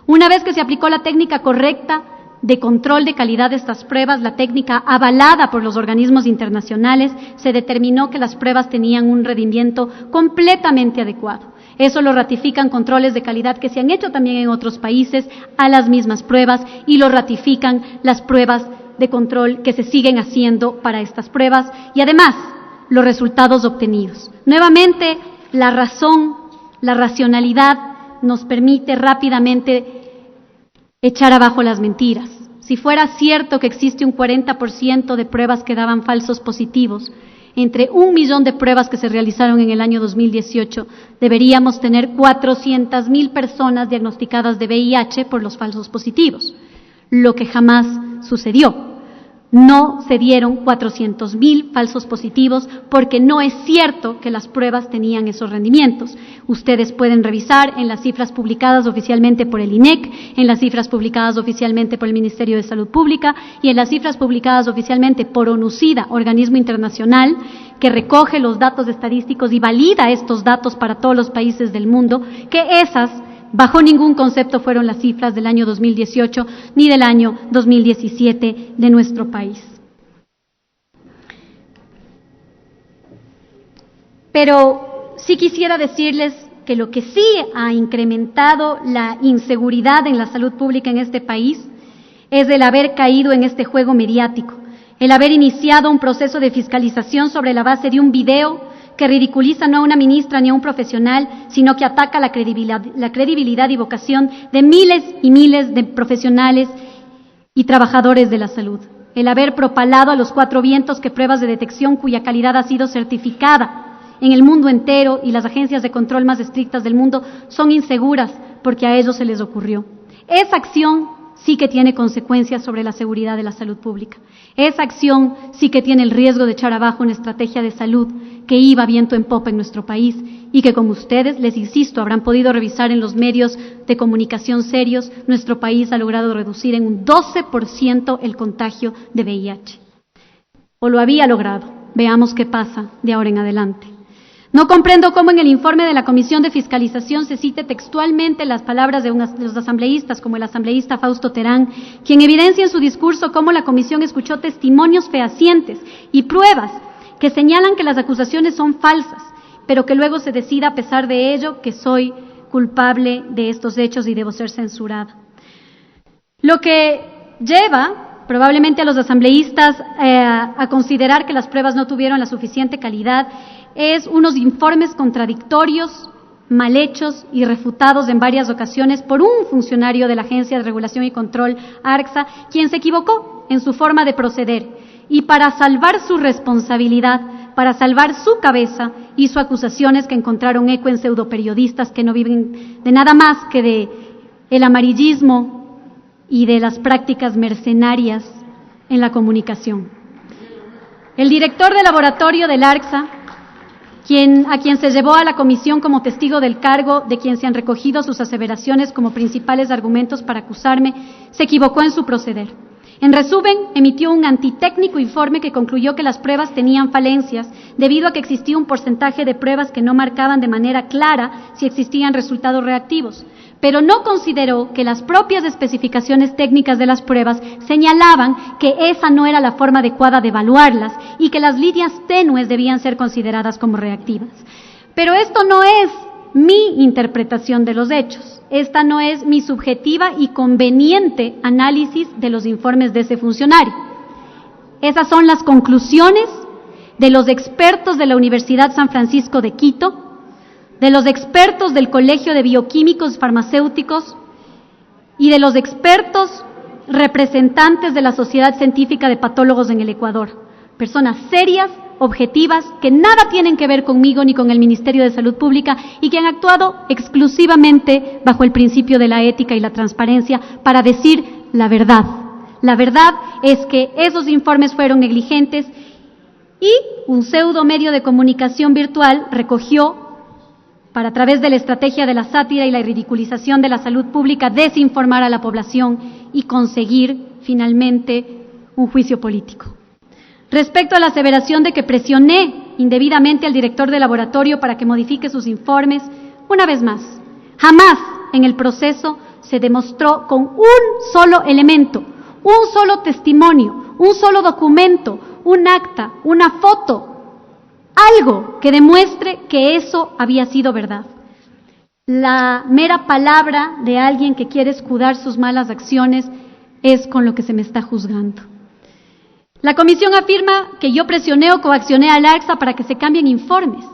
Una vez que se aplicó la técnica correcta de control de calidad de estas pruebas, la técnica avalada por los organismos internacionales, se determinó que las pruebas tenían un rendimiento completamente adecuado. Eso lo ratifican controles de calidad que se han hecho también en otros países a las mismas pruebas y lo ratifican las pruebas de control que se siguen haciendo para estas pruebas y además los resultados obtenidos. Nuevamente, la razón, la racionalidad nos permite rápidamente echar abajo las mentiras. Si fuera cierto que existe un 40% de pruebas que daban falsos positivos, entre 1 millón de pruebas que se realizaron en el año 2018, deberíamos tener 400,000 personas diagnosticadas de VIH por los falsos positivos, lo que jamás sucedió. No se dieron 400,000 falsos positivos porque no es cierto que las pruebas tenían esos rendimientos. Ustedes pueden revisar en las cifras publicadas oficialmente por el INEC, en las cifras publicadas oficialmente por el Ministerio de Salud Pública y en las cifras publicadas oficialmente por ONUCIDA, organismo internacional que recoge los datos estadísticos y valida estos datos para todos los países del mundo, que esas bajo ningún concepto fueron las cifras del año 2018 ni del año 2017 de nuestro país. Pero sí quisiera decirles que lo que sí ha incrementado la inseguridad en la salud pública en este país es el haber caído en este juego mediático, el haber iniciado un proceso de fiscalización sobre la base de un video que ridiculiza no a una ministra ni a un profesional, sino que ataca la credibilidad y vocación de miles y miles de profesionales y trabajadores de la salud. El haber propalado a los 4 vientos que pruebas de detección cuya calidad ha sido certificada en el mundo entero y las agencias de control más estrictas del mundo son inseguras porque a ellos se les ocurrió. Esa acción sí que tiene consecuencias sobre la seguridad de la salud pública. Esa acción sí que tiene el riesgo de echar abajo una estrategia de salud que iba viento en popa en nuestro país y que, como ustedes, les insisto, habrán podido revisar en los medios de comunicación serios, nuestro país ha logrado reducir en un 12% el contagio de VIH. O lo había logrado. Veamos qué pasa de ahora en adelante. No comprendo cómo en el informe de la Comisión de Fiscalización se cite textualmente las palabras de los asambleístas, como el asambleísta Fausto Terán, quien evidencia en su discurso cómo la Comisión escuchó testimonios fehacientes y pruebas que señalan que las acusaciones son falsas, pero que luego se decida a pesar de ello que soy culpable de estos hechos y debo ser censurada. Lo que lleva probablemente a los asambleístas a considerar que las pruebas no tuvieron la suficiente calidad es unos informes contradictorios, mal hechos y refutados en varias ocasiones por un funcionario de la Agencia de Regulación y Control, ARCSA, quien se equivocó en su forma de proceder y para salvar su responsabilidad, para salvar su cabeza, hizo acusaciones que encontraron eco en pseudoperiodistas que no viven de nada más que de el amarillismo y de las prácticas mercenarias en la comunicación. El director del laboratorio del ARCSA, a quien se llevó a la comisión como testigo del cargo, de quien se han recogido sus aseveraciones como principales argumentos para acusarme, se equivocó en su proceder. En resumen, emitió un antitécnico informe que concluyó que las pruebas tenían falencias debido a que existía un porcentaje de pruebas que no marcaban de manera clara si existían resultados reactivos, pero no consideró que las propias especificaciones técnicas de las pruebas señalaban que esa no era la forma adecuada de evaluarlas y que las líneas tenues debían ser consideradas como reactivas. Pero esto no es mi interpretación de los hechos, esta no es mi subjetiva y conveniente análisis de los informes de ese funcionario. Esas son las conclusiones de los expertos de la Universidad San Francisco de Quito, de los expertos del Colegio de Bioquímicos Farmacéuticos y de los expertos representantes de la Sociedad Científica de Patólogos en el Ecuador. Personas serias, objetivas, que nada tienen que ver conmigo ni con el Ministerio de Salud Pública y que han actuado exclusivamente bajo el principio de la ética y la transparencia para decir la verdad. La verdad es que esos informes fueron negligentes Y un pseudo medio de comunicación virtual recogió, para a través de la estrategia de la sátira y la ridiculización de la salud pública, desinformar a la población y conseguir finalmente un juicio político. Respecto a la aseveración de que presioné indebidamente al director del laboratorio para que modifique sus informes, una vez más, jamás en el proceso se demostró con un solo elemento, un solo testimonio, un solo documento, un acta, una foto, algo que demuestre que eso había sido verdad. La mera palabra de alguien que quiere escudar sus malas acciones es con lo que se me está juzgando. La comisión afirma que yo presioné o coaccioné al ARCSA para que se cambien informes.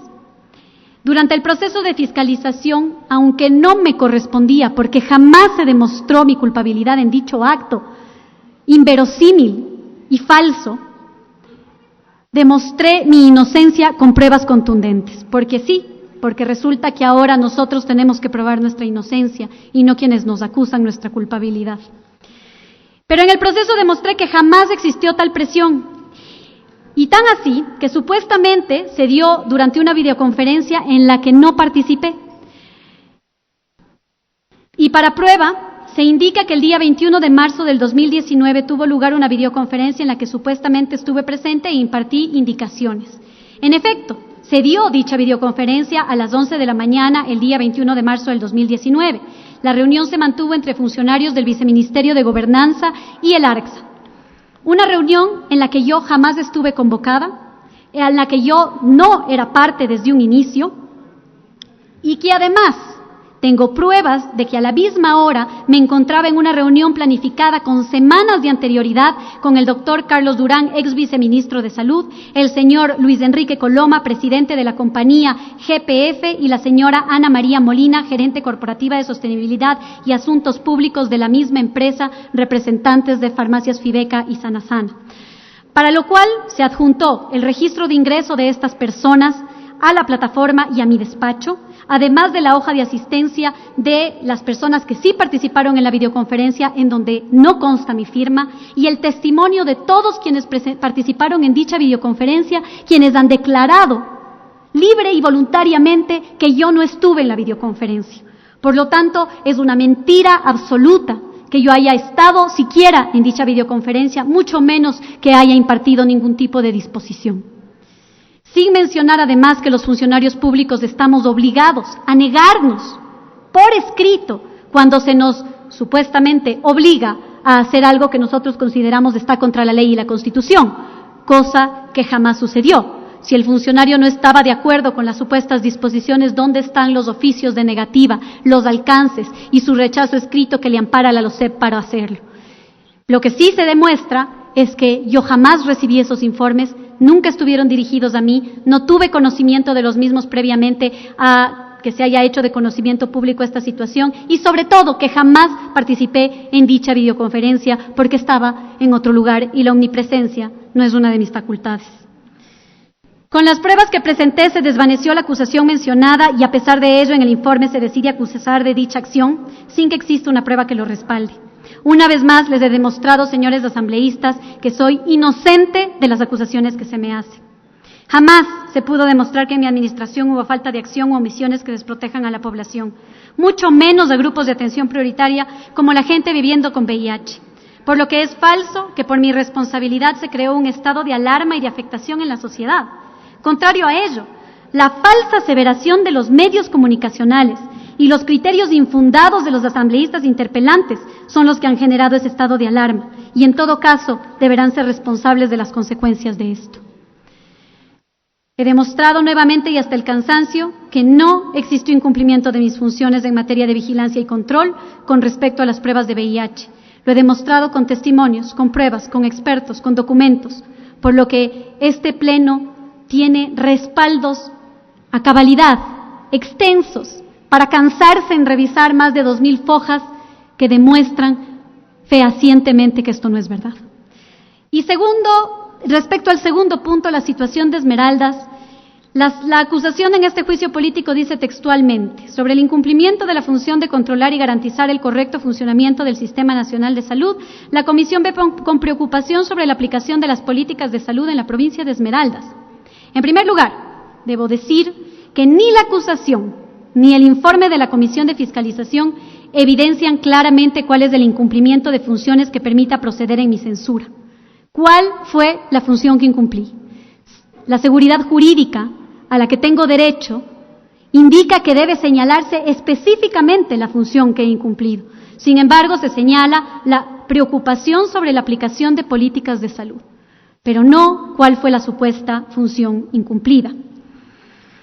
Durante el proceso de fiscalización, aunque no me correspondía, porque jamás se demostró mi culpabilidad en dicho acto inverosímil y falso, demostré mi inocencia con pruebas contundentes, porque resulta que ahora nosotros tenemos que probar nuestra inocencia y no quienes nos acusan nuestra culpabilidad. Pero en el proceso demostré que jamás existió tal presión, y tan así que supuestamente se dio durante una videoconferencia en la que no participé. Y para prueba, se indica que el día 21 de marzo del 2019 tuvo lugar una videoconferencia en la que supuestamente estuve presente e impartí indicaciones. En efecto, se dio dicha videoconferencia a las 11 de la mañana el día 21 de marzo del 2019. La reunión se mantuvo entre funcionarios del Viceministerio de Gobernanza y el ARCSA. Una reunión en la que yo jamás estuve convocada, en la que yo no era parte desde un inicio y que además tengo pruebas de que a la misma hora me encontraba en una reunión planificada con semanas de anterioridad con el doctor Carlos Durán, ex viceministro de Salud, el señor Luis Enrique Coloma, presidente de la compañía GPF, y la señora Ana María Molina, gerente corporativa de Sostenibilidad y Asuntos Públicos de la misma empresa, representantes de Farmacias Fibeca y Sanasana. Para lo cual se adjuntó el registro de ingreso de estas personas a la plataforma y a mi despacho, además de la hoja de asistencia de las personas que sí participaron en la videoconferencia, en donde no consta mi firma, y el testimonio de todos quienes participaron en dicha videoconferencia, quienes han declarado libre y voluntariamente que yo no estuve en la videoconferencia. Por lo tanto, es una mentira absoluta que yo haya estado siquiera en dicha videoconferencia, mucho menos que haya impartido ningún tipo de disposición. Sin mencionar además que los funcionarios públicos estamos obligados a negarnos por escrito cuando se nos supuestamente obliga a hacer algo que nosotros consideramos está contra la ley y la Constitución, cosa que jamás sucedió. Si el funcionario no estaba de acuerdo con las supuestas disposiciones, ¿dónde están los oficios de negativa, los alcances y su rechazo escrito que le ampara a la LOCEP para hacerlo? Lo que sí se demuestra es que yo jamás recibí esos informes, nunca estuvieron dirigidos a mí, no tuve conocimiento de los mismos previamente a que se haya hecho de conocimiento público esta situación, y sobre todo que jamás participé en dicha videoconferencia porque estaba en otro lugar y la omnipresencia no es una de mis facultades. Con las pruebas que presenté se desvaneció la acusación mencionada, y a pesar de ello en el informe se decide acusar de dicha acción sin que exista una prueba que lo respalde. Una vez más les he demostrado, señores asambleístas, que soy inocente de las acusaciones que se me hacen. Jamás se pudo demostrar que en mi administración hubo falta de acción o omisiones que desprotejan a la población, mucho menos de grupos de atención prioritaria como la gente viviendo con VIH. Por lo que es falso que por mi responsabilidad se creó un estado de alarma y de afectación en la sociedad. Contrario a ello, la falsa aseveración de los medios comunicacionales y los criterios infundados de los asambleístas interpelantes son los que han generado ese estado de alarma, y en todo caso deberán ser responsables de las consecuencias de esto. He demostrado nuevamente y hasta el cansancio que no existió incumplimiento de mis funciones en materia de vigilancia y control con respecto a las pruebas de VIH. Lo he demostrado con testimonios, con pruebas, con expertos, con documentos, por lo que este pleno tiene respaldos a cabalidad, extensos, para cansarse en revisar más de 2,000 fojas que demuestran fehacientemente que esto no es verdad. Y segundo, respecto al segundo punto, la situación de Esmeraldas, La acusación en este juicio político dice textualmente: sobre el incumplimiento de la función de controlar y garantizar el correcto funcionamiento del Sistema Nacional de Salud, la Comisión ve con preocupación sobre la aplicación de las políticas de salud en la provincia de Esmeraldas. En primer lugar, debo decir que ni la acusación ni el informe de la Comisión de Fiscalización evidencian claramente cuál es el incumplimiento de funciones que permita proceder en mi censura. ¿Cuál fue la función que incumplí? La seguridad jurídica a la que tengo derecho indica que debe señalarse específicamente la función que he incumplido. Sin embargo, se señala la preocupación sobre la aplicación de políticas de salud, pero no cuál fue la supuesta función incumplida.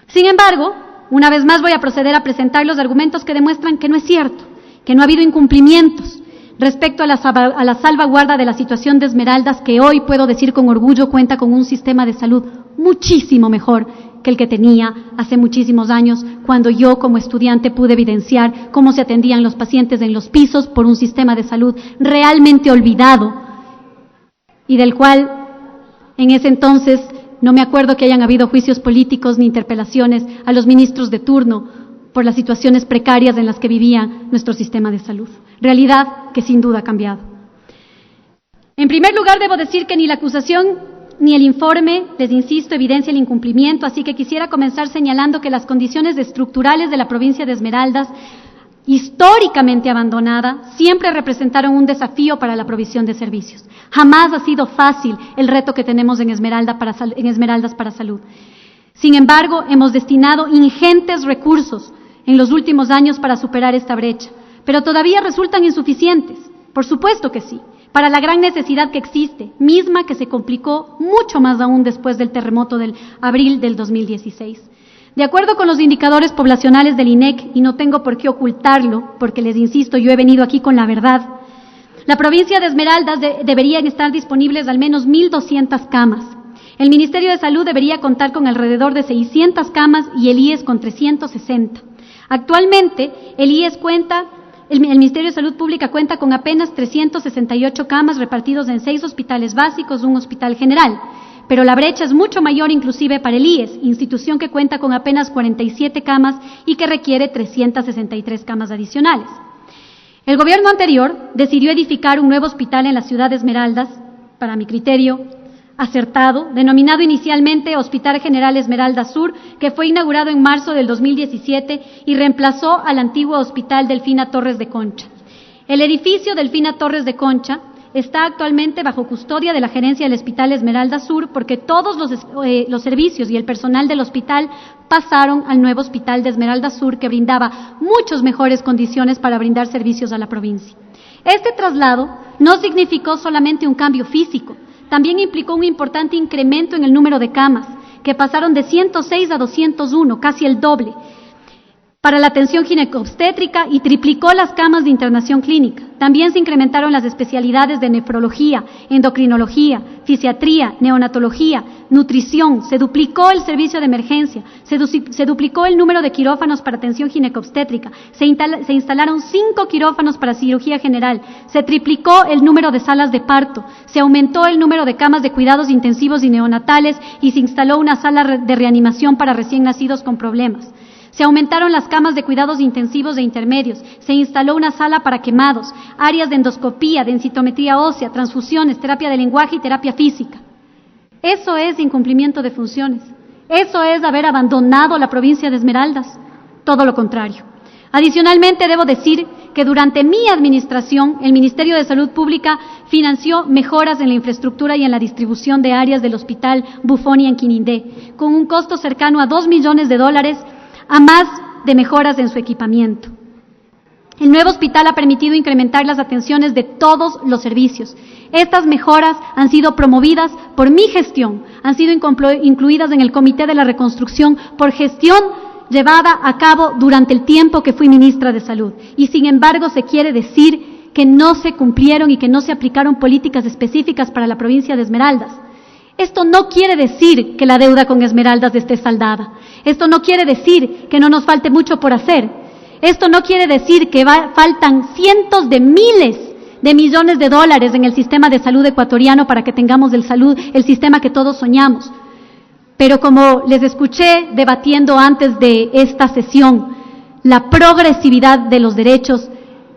Sin embargo, una vez más voy a proceder a presentar los argumentos que demuestran que no es cierto, que no ha habido incumplimientos respecto a la salvaguarda de la situación de Esmeraldas, que hoy puedo decir con orgullo cuenta con un sistema de salud muchísimo mejor que el que tenía hace muchísimos años, cuando yo como estudiante pude evidenciar cómo se atendían los pacientes en los pisos por un sistema de salud realmente olvidado y del cual en ese entonces no me acuerdo que hayan habido juicios políticos ni interpelaciones a los ministros de turno por las situaciones precarias en las que vivía nuestro sistema de salud. Realidad que sin duda ha cambiado. En primer lugar, debo decir que ni la acusación ni el informe, les insisto, evidencia el incumplimiento, así que quisiera comenzar señalando que las condiciones estructurales de la provincia de Esmeraldas, históricamente abandonada, siempre representaron un desafío para la provisión de servicios. Jamás ha sido fácil el reto que tenemos en Esmeraldas para salud. Sin embargo, hemos destinado ingentes recursos en los últimos años para superar esta brecha, pero todavía resultan insuficientes. Por supuesto que sí, para la gran necesidad que existe, misma que se complicó mucho más aún después del terremoto del abril del 2016. De acuerdo con los indicadores poblacionales del INEC, y no tengo por qué ocultarlo, porque les insisto, yo he venido aquí con la verdad, la provincia de Esmeraldas deberían estar disponibles al menos 1.200 camas. El Ministerio de Salud debería contar con alrededor de 600 camas y el IES con 360. Actualmente, el Ministerio de Salud Pública cuenta con apenas 368 camas repartidos en 6 hospitales básicos, un hospital general, pero la brecha es mucho mayor inclusive para el IES, institución que cuenta con apenas 47 camas y que requiere 363 camas adicionales. El gobierno anterior decidió edificar un nuevo hospital en la ciudad de Esmeraldas, para mi criterio acertado, denominado inicialmente Hospital General Esmeralda Sur, que fue inaugurado en marzo del 2017 y reemplazó al antiguo Hospital Delfina Torres de Concha. El edificio Delfina Torres de Concha está actualmente bajo custodia de la gerencia del Hospital Esmeralda Sur, porque todos los servicios y el personal del hospital pasaron al nuevo Hospital de Esmeralda Sur, que brindaba muchas mejores condiciones para brindar servicios a la provincia. Este traslado no significó solamente un cambio físico, también implicó un importante incremento en el número de camas, que pasaron de 106 a 201, casi el doble, para la atención ginecobstétrica, y triplicó las camas de internación clínica. También se incrementaron las especialidades de nefrología, endocrinología, fisiatría, neonatología, nutrición, se duplicó el servicio de emergencia, se duplicó el número de quirófanos para atención ginecobstétrica, se instalaron 5 quirófanos para cirugía general, se triplicó el número de salas de parto, se aumentó el número de camas de cuidados intensivos y neonatales y se instaló una sala de reanimación para recién nacidos con problemas. Se aumentaron las camas de cuidados intensivos e intermedios, se instaló una sala para quemados, áreas de endoscopía, densitometría ósea, transfusiones, terapia de lenguaje y terapia física. Eso es incumplimiento de funciones. Eso es haber abandonado la provincia de Esmeraldas. Todo lo contrario. Adicionalmente, debo decir que durante mi administración, el Ministerio de Salud Pública financió mejoras en la infraestructura y en la distribución de áreas del Hospital Buffoni en Quinindé, con un costo cercano a $2 millones, a más de mejoras en su equipamiento. El nuevo hospital ha permitido incrementar las atenciones de todos los servicios. Estas mejoras han sido promovidas por mi gestión, han sido incluidas en el Comité de la Reconstrucción por gestión llevada a cabo durante el tiempo que fui ministra de Salud. Y sin embargo se quiere decir que no se cumplieron y que no se aplicaron políticas específicas para la provincia de Esmeraldas. Esto no quiere decir que la deuda con Esmeraldas esté saldada. Esto no quiere decir que no nos falte mucho por hacer. Esto no quiere decir que faltan cientos de miles de millones de dólares en el sistema de salud ecuatoriano para que tengamos el sistema que todos soñamos. Pero como les escuché debatiendo antes de esta sesión, la progresividad de los derechos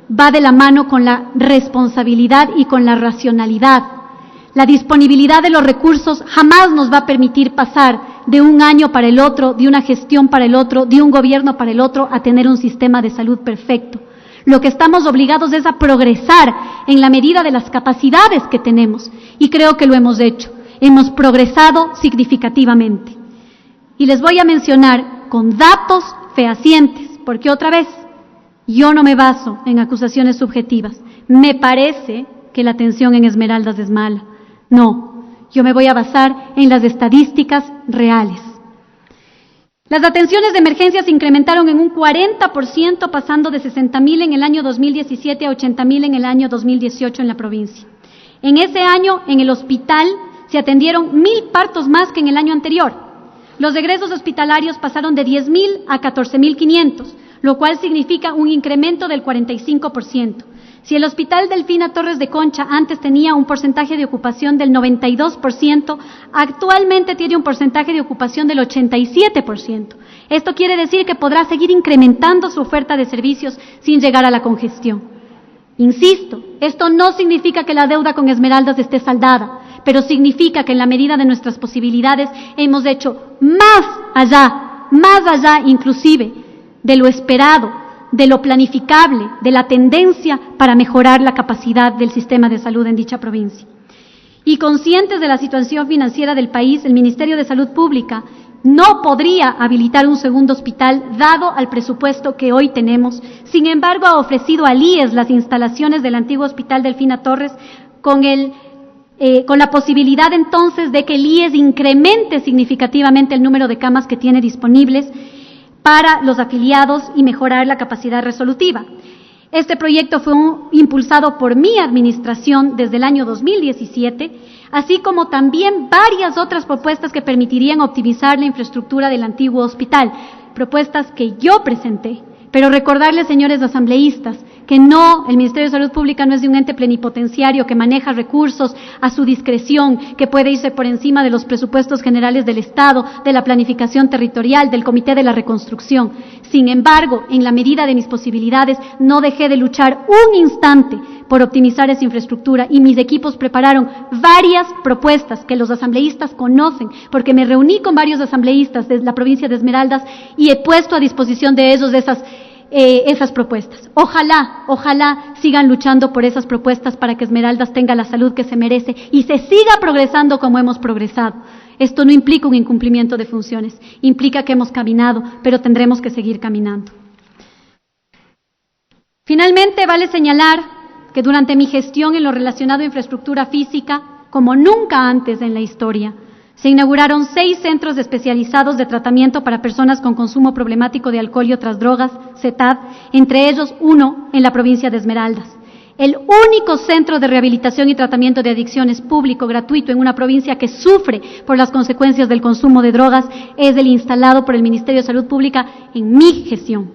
va de la mano con la responsabilidad y con la racionalidad. La disponibilidad de los recursos jamás nos va a permitir pasar de un año para el otro, de una gestión para el otro, de un gobierno para el otro, a tener un sistema de salud perfecto. Lo que estamos obligados es a progresar en la medida de las capacidades que tenemos, y creo que lo hemos hecho. Hemos progresado significativamente. Y les voy a mencionar con datos fehacientes, porque otra vez, yo no me baso en acusaciones subjetivas. Me parece que la atención en Esmeraldas es mala. No, yo me voy a basar en las estadísticas reales. Las atenciones de emergencia se incrementaron en un 40%, pasando de 60.000 en el año 2017 a 80.000 en el año 2018 en la provincia. En ese año, en el hospital, se atendieron 1.000 partos más que en el año anterior. Los egresos hospitalarios pasaron de 10.000 a 14.500, lo cual significa un incremento del 45%. Si el Hospital Delfina Torres de Concha antes tenía un porcentaje de ocupación del 92%, actualmente tiene un porcentaje de ocupación del 87%. Esto quiere decir que podrá seguir incrementando su oferta de servicios sin llegar a la congestión. Insisto, esto no significa que la deuda con Esmeraldas esté saldada, pero significa que en la medida de nuestras posibilidades hemos hecho más allá inclusive de lo esperado, de lo planificable, de la tendencia para mejorar la capacidad del sistema de salud en dicha provincia. Y conscientes de la situación financiera del país, el Ministerio de Salud Pública no podría habilitar un segundo hospital dado al presupuesto que hoy tenemos. Sin embargo, ha ofrecido al IES las instalaciones del antiguo Hospital Delfina Torres con la posibilidad entonces de que el IES incremente significativamente el número de camas que tiene disponibles para los afiliados y mejorar la capacidad resolutiva. Este proyecto fue impulsado por mi administración desde el año 2017, así como también varias otras propuestas que permitirían optimizar la infraestructura del antiguo hospital, propuestas que yo presenté. Pero recordarles, señores asambleístas, que no, el Ministerio de Salud Pública no es de un ente plenipotenciario que maneja recursos a su discreción, que puede irse por encima de los presupuestos generales del Estado, de la planificación territorial, del Comité de la Reconstrucción. Sin embargo, en la medida de mis posibilidades, no dejé de luchar un instante por optimizar esa infraestructura, y mis equipos prepararon varias propuestas que los asambleístas conocen, porque me reuní con varios asambleístas de la provincia de Esmeraldas y he puesto a disposición de ellos esas propuestas. Ojalá sigan luchando por esas propuestas para que Esmeraldas tenga la salud que se merece y se siga progresando como hemos progresado. Esto no implica un incumplimiento de funciones, implica que hemos caminado, pero tendremos que seguir caminando. Finalmente, vale señalar que durante mi gestión en lo relacionado a infraestructura física, como nunca antes en la historia, se inauguraron 6 centros especializados de tratamiento para personas con consumo problemático de alcohol y otras drogas, CETAD, entre ellos uno en la provincia de Esmeraldas. El único centro de rehabilitación y tratamiento de adicciones público, gratuito, en una provincia que sufre por las consecuencias del consumo de drogas es el instalado por el Ministerio de Salud Pública en mi gestión.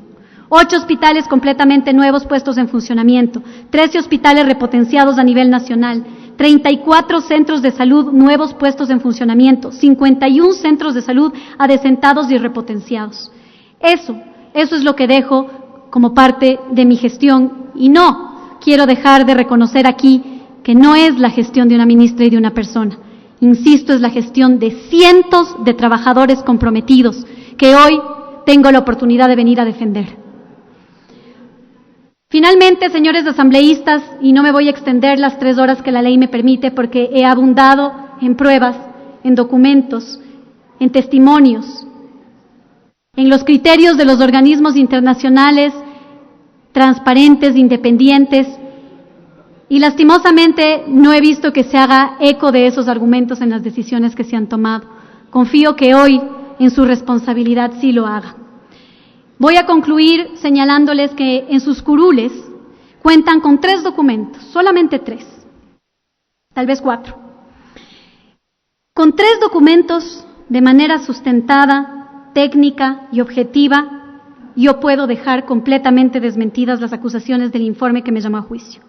8 hospitales completamente nuevos puestos en funcionamiento, 13 hospitales repotenciados a nivel nacional, 34 centros de salud nuevos puestos en funcionamiento, 51 centros de salud adecentados y repotenciados. Eso es lo que dejo como parte de mi gestión, y no quiero dejar de reconocer aquí que no es la gestión de una ministra y de una persona. Insisto, es la gestión de cientos de trabajadores comprometidos que hoy tengo la oportunidad de venir a defender. Finalmente, señores asambleístas, y no me voy a extender las 3 horas que la ley me permite porque he abundado en pruebas, en documentos, en testimonios, en los criterios de los organismos internacionales, transparentes, independientes, y lastimosamente no he visto que se haga eco de esos argumentos en las decisiones que se han tomado. Confío que hoy, en su responsabilidad, sí lo haga. Voy a concluir señalándoles que en sus curules cuentan con 3 documentos, solamente 3, tal vez 4. Con 3 documentos de manera sustentada, técnica y objetiva, yo puedo dejar completamente desmentidas las acusaciones del informe que me llamó a juicio.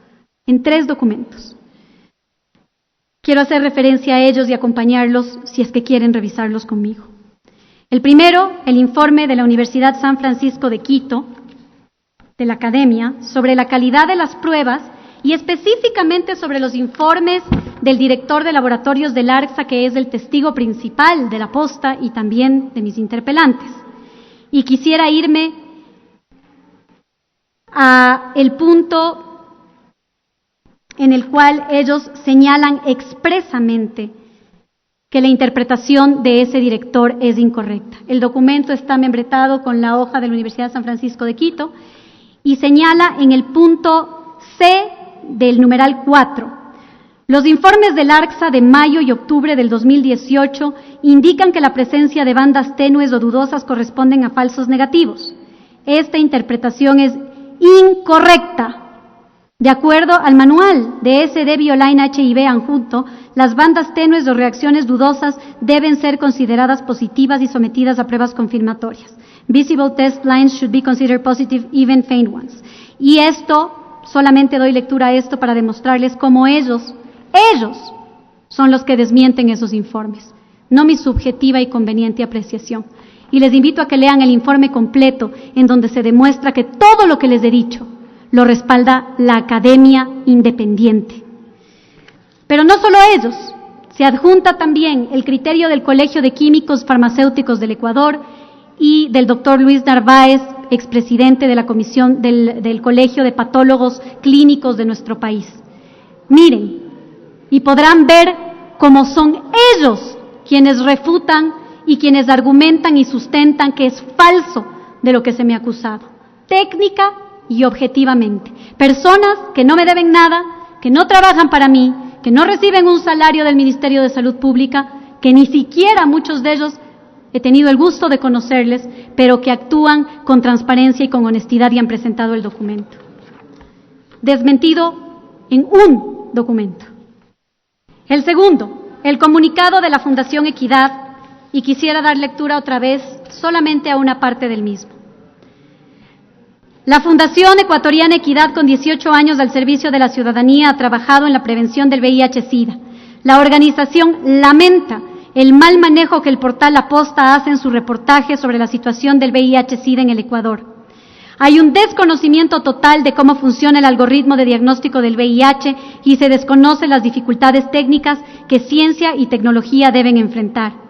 En 3 documentos. Quiero hacer referencia a ellos y acompañarlos si es que quieren revisarlos conmigo. El primero, el informe de la Universidad San Francisco de Quito, de la Academia, sobre la calidad de las pruebas y específicamente sobre los informes del director de laboratorios del ARCSA, que es el testigo principal de la posta y también de mis interpelantes. Y quisiera irme a el punto en el cual ellos señalan expresamente que la interpretación de ese director es incorrecta. El documento está membretado con la hoja de la Universidad San Francisco de Quito y señala en el punto C del numeral 4. Los informes del ARCSA de mayo y octubre del 2018 indican que la presencia de bandas tenues o dudosas corresponden a falsos negativos. Esta interpretación es incorrecta. De acuerdo al manual de SD Bioline HIV adjunto, las bandas tenues o reacciones dudosas deben ser consideradas positivas y sometidas a pruebas confirmatorias. Visible test lines should be considered positive, even faint ones. Y esto, solamente doy lectura a esto para demostrarles cómo ellos son los que desmienten esos informes, no mi subjetiva y conveniente apreciación. Y les invito a que lean el informe completo, en donde se demuestra que todo lo que les he dicho lo respalda la Academia Independiente. Pero no solo ellos, se adjunta también el criterio del Colegio de Químicos Farmacéuticos del Ecuador y del doctor Luis Narváez, expresidente de la Comisión del Colegio de Patólogos Clínicos de nuestro país. Miren, y podrán ver cómo son ellos quienes refutan y quienes argumentan y sustentan que es falso de lo que se me ha acusado, técnica y objetivamente. Personas que no me deben nada, que no trabajan para mí, que no reciben un salario del Ministerio de Salud Pública, que ni siquiera muchos de ellos he tenido el gusto de conocerles, pero que actúan con transparencia y con honestidad y han presentado el documento. Desmentido en un documento. El segundo, el comunicado de la Fundación Equidad, y quisiera dar lectura otra vez solamente a una parte del mismo. La Fundación Ecuatoriana Equidad, con 18 años al servicio de la ciudadanía, ha trabajado en la prevención del VIH-Sida. La organización lamenta el mal manejo que el portal La Posta hace en su reportaje sobre la situación del VIH-Sida en el Ecuador. Hay un desconocimiento total de cómo funciona el algoritmo de diagnóstico del VIH y se desconocen las dificultades técnicas que ciencia y tecnología deben enfrentar.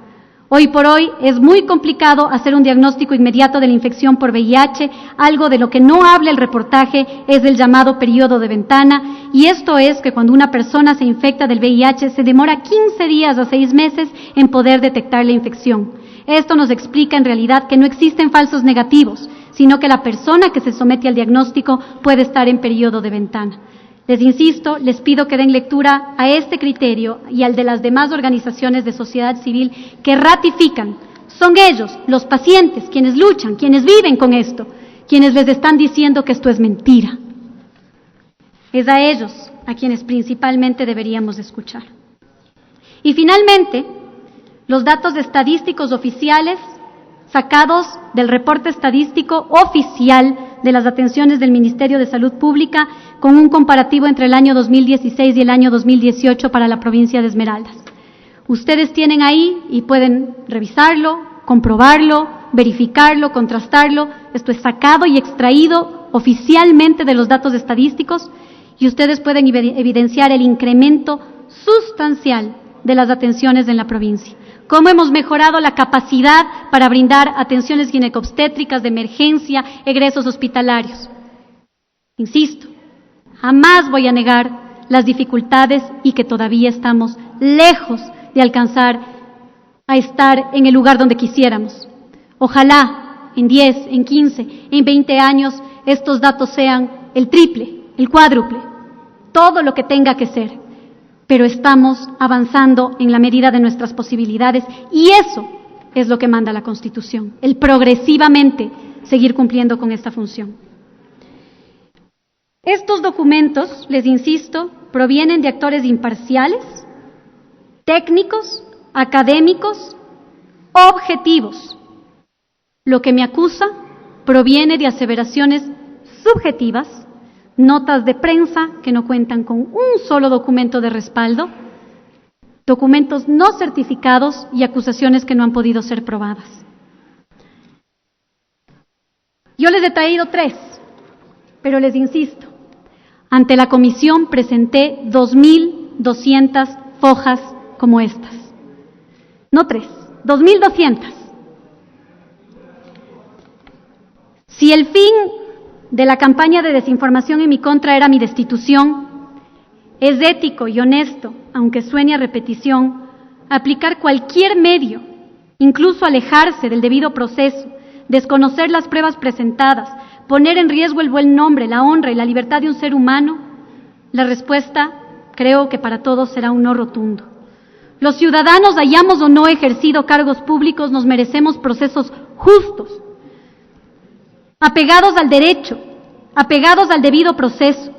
Hoy por hoy es muy complicado hacer un diagnóstico inmediato de la infección por VIH, algo de lo que no habla el reportaje es el llamado periodo de ventana, y esto es que cuando una persona se infecta del VIH se demora 15 días a 6 meses en poder detectar la infección. Esto nos explica en realidad que no existen falsos negativos, sino que la persona que se somete al diagnóstico puede estar en periodo de ventana. Les insisto, les pido que den lectura a este criterio y al de las demás organizaciones de sociedad civil que ratifican. Son ellos, los pacientes, quienes luchan, quienes viven con esto, quienes les están diciendo que esto es mentira. Es a ellos a quienes principalmente deberíamos escuchar. Y finalmente, los datos estadísticos oficiales sacados del reporte estadístico oficial de las atenciones del Ministerio de Salud Pública con un comparativo entre el año 2016 y el año 2018 para la provincia de Esmeraldas. Ustedes tienen ahí y pueden revisarlo, comprobarlo, verificarlo, contrastarlo. Esto es sacado y extraído oficialmente de los datos estadísticos y ustedes pueden evidenciar el incremento sustancial de las atenciones en la provincia. Cómo hemos mejorado la capacidad para brindar atenciones ginecobstétricas de emergencia, egresos hospitalarios. Insisto, jamás voy a negar las dificultades y que todavía estamos lejos de alcanzar a estar en el lugar donde quisiéramos. Ojalá en 10, en 15, en 20 años estos datos sean el triple, el cuádruple, todo lo que tenga que ser. Pero estamos avanzando en la medida de nuestras posibilidades y eso es lo que manda la Constitución, el progresivamente seguir cumpliendo con esta función. Estos documentos, les insisto, provienen de actores imparciales, técnicos, académicos, objetivos. Lo que me acusa proviene de aseveraciones subjetivas, notas de prensa que no cuentan con un solo documento de respaldo, documentos no certificados y acusaciones que no han podido ser probadas. Yo les he traído 3, pero les insisto, ante la comisión presenté 2,200 fojas como estas. No 3, 2,200. Si el fin de la campaña de desinformación en mi contra era mi destitución, es ético y honesto, aunque suene a repetición, aplicar cualquier medio, incluso alejarse del debido proceso, desconocer las pruebas presentadas, poner en riesgo el buen nombre, la honra y la libertad de un ser humano. La respuesta, creo que para todos, será un no rotundo. Los ciudadanos, hayamos o no ejercido cargos públicos, nos merecemos procesos justos, apegados al derecho, apegados al debido proceso,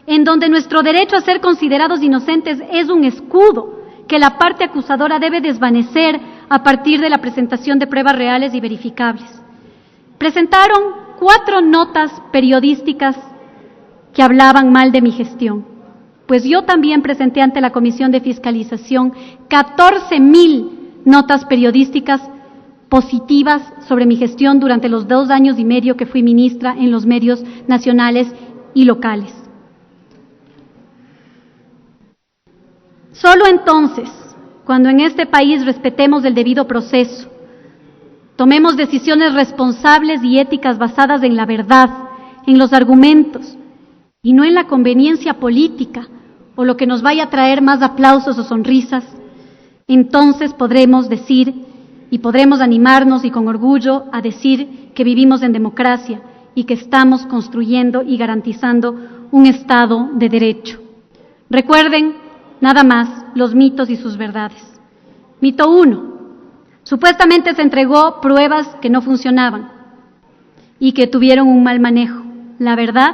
en donde nuestro derecho a ser considerados inocentes es un escudo que la parte acusadora debe desvanecer a partir de la presentación de pruebas reales y verificables. Presentaron 4 notas periodísticas que hablaban mal de mi gestión, pues yo también presenté ante la Comisión de Fiscalización 14,000 notas periodísticas positivas sobre mi gestión durante los 2 años y medio que fui ministra en los medios nacionales y locales. Solo entonces, cuando en este país respetemos el debido proceso, tomemos decisiones responsables y éticas basadas en la verdad, en los argumentos, y no en la conveniencia política o lo que nos vaya a traer más aplausos o sonrisas, entonces podremos decir y podremos animarnos y con orgullo a decir que vivimos en democracia y que estamos construyendo y garantizando un Estado de Derecho. Recuerden nada más los mitos y sus verdades. Mito 1. Supuestamente se entregó pruebas que no funcionaban y que tuvieron un mal manejo. La verdad,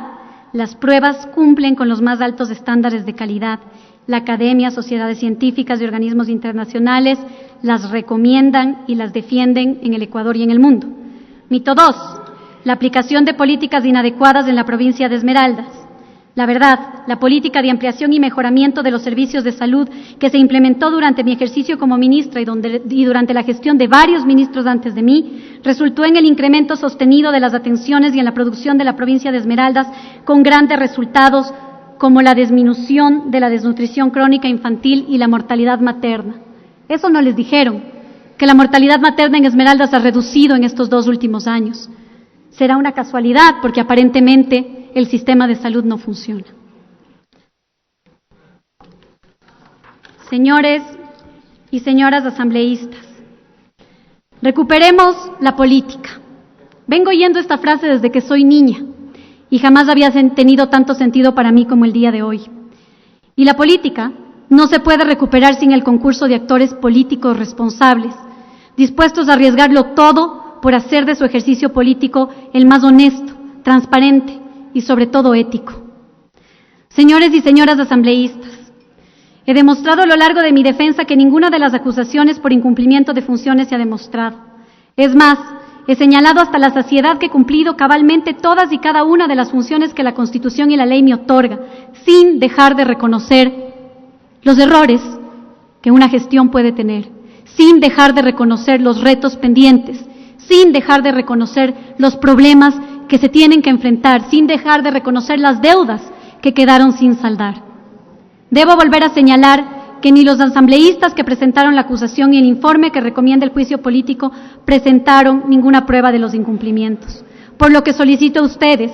las pruebas cumplen con los más altos estándares de calidad. La academia, sociedades científicas y organismos internacionales las recomiendan y las defienden en el Ecuador y en el mundo. Mito 2. La aplicación de políticas inadecuadas en la provincia de Esmeraldas. La verdad, la política de ampliación y mejoramiento de los servicios de salud que se implementó durante mi ejercicio como ministra y durante la gestión de varios ministros antes de mí, resultó en el incremento sostenido de las atenciones y en la producción de la provincia de Esmeraldas con grandes resultados, como la disminución de la desnutrición crónica infantil y la mortalidad materna. Eso no les dijeron, que la mortalidad materna en Esmeraldas ha reducido en estos 2 últimos años. Será una casualidad, porque aparentemente el sistema de salud no funciona. Señores y señoras asambleístas, recuperemos la política. Vengo oyendo esta frase desde que soy niña y jamás había tenido tanto sentido para mí como el día de hoy. Y la política no se puede recuperar sin el concurso de actores políticos responsables, dispuestos a arriesgarlo todo por hacer de su ejercicio político el más honesto, transparente y sobre todo ético. Señores y señoras asambleístas, he demostrado a lo largo de mi defensa que ninguna de las acusaciones por incumplimiento de funciones se ha demostrado. Es más, he señalado hasta la saciedad que he cumplido cabalmente todas y cada una de las funciones que la Constitución y la ley me otorga, sin dejar de reconocer los errores que una gestión puede tener, sin dejar de reconocer los retos pendientes, sin dejar de reconocer los problemas que se tienen que enfrentar, sin dejar de reconocer las deudas que quedaron sin saldar. Debo volver a señalar que ni los asambleístas que presentaron la acusación y el informe que recomienda el juicio político presentaron ninguna prueba de los incumplimientos, por lo que solicito a ustedes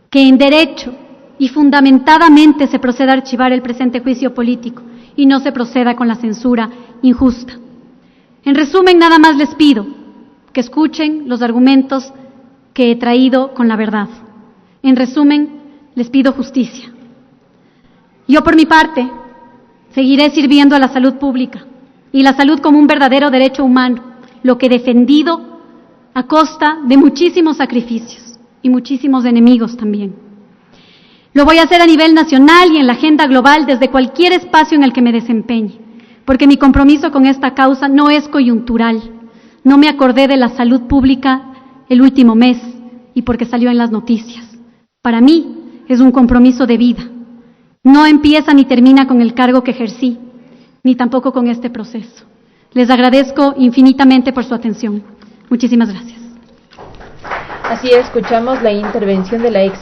que en derecho y fundamentadamente se proceda a archivar el presente juicio político y no se proceda con la censura injusta. En resumen, nada más les pido que escuchen los argumentos que he traído con la verdad. En resumen, les pido justicia. Yo, por mi parte, seguiré sirviendo a la salud pública y la salud como un verdadero derecho humano, lo que he defendido a costa de muchísimos sacrificios y muchísimos enemigos también. Lo voy a hacer a nivel nacional y en la agenda global desde cualquier espacio en el que me desempeñe, porque mi compromiso con esta causa no es coyuntural. No me acordé de la salud pública el último mes y porque salió en las noticias. Para mí es un compromiso de vida. No empieza ni termina con el cargo que ejercí. ni tampoco con este proceso. Les agradezco infinitamente por su atención. Muchísimas gracias. Así escuchamos la intervención de la ex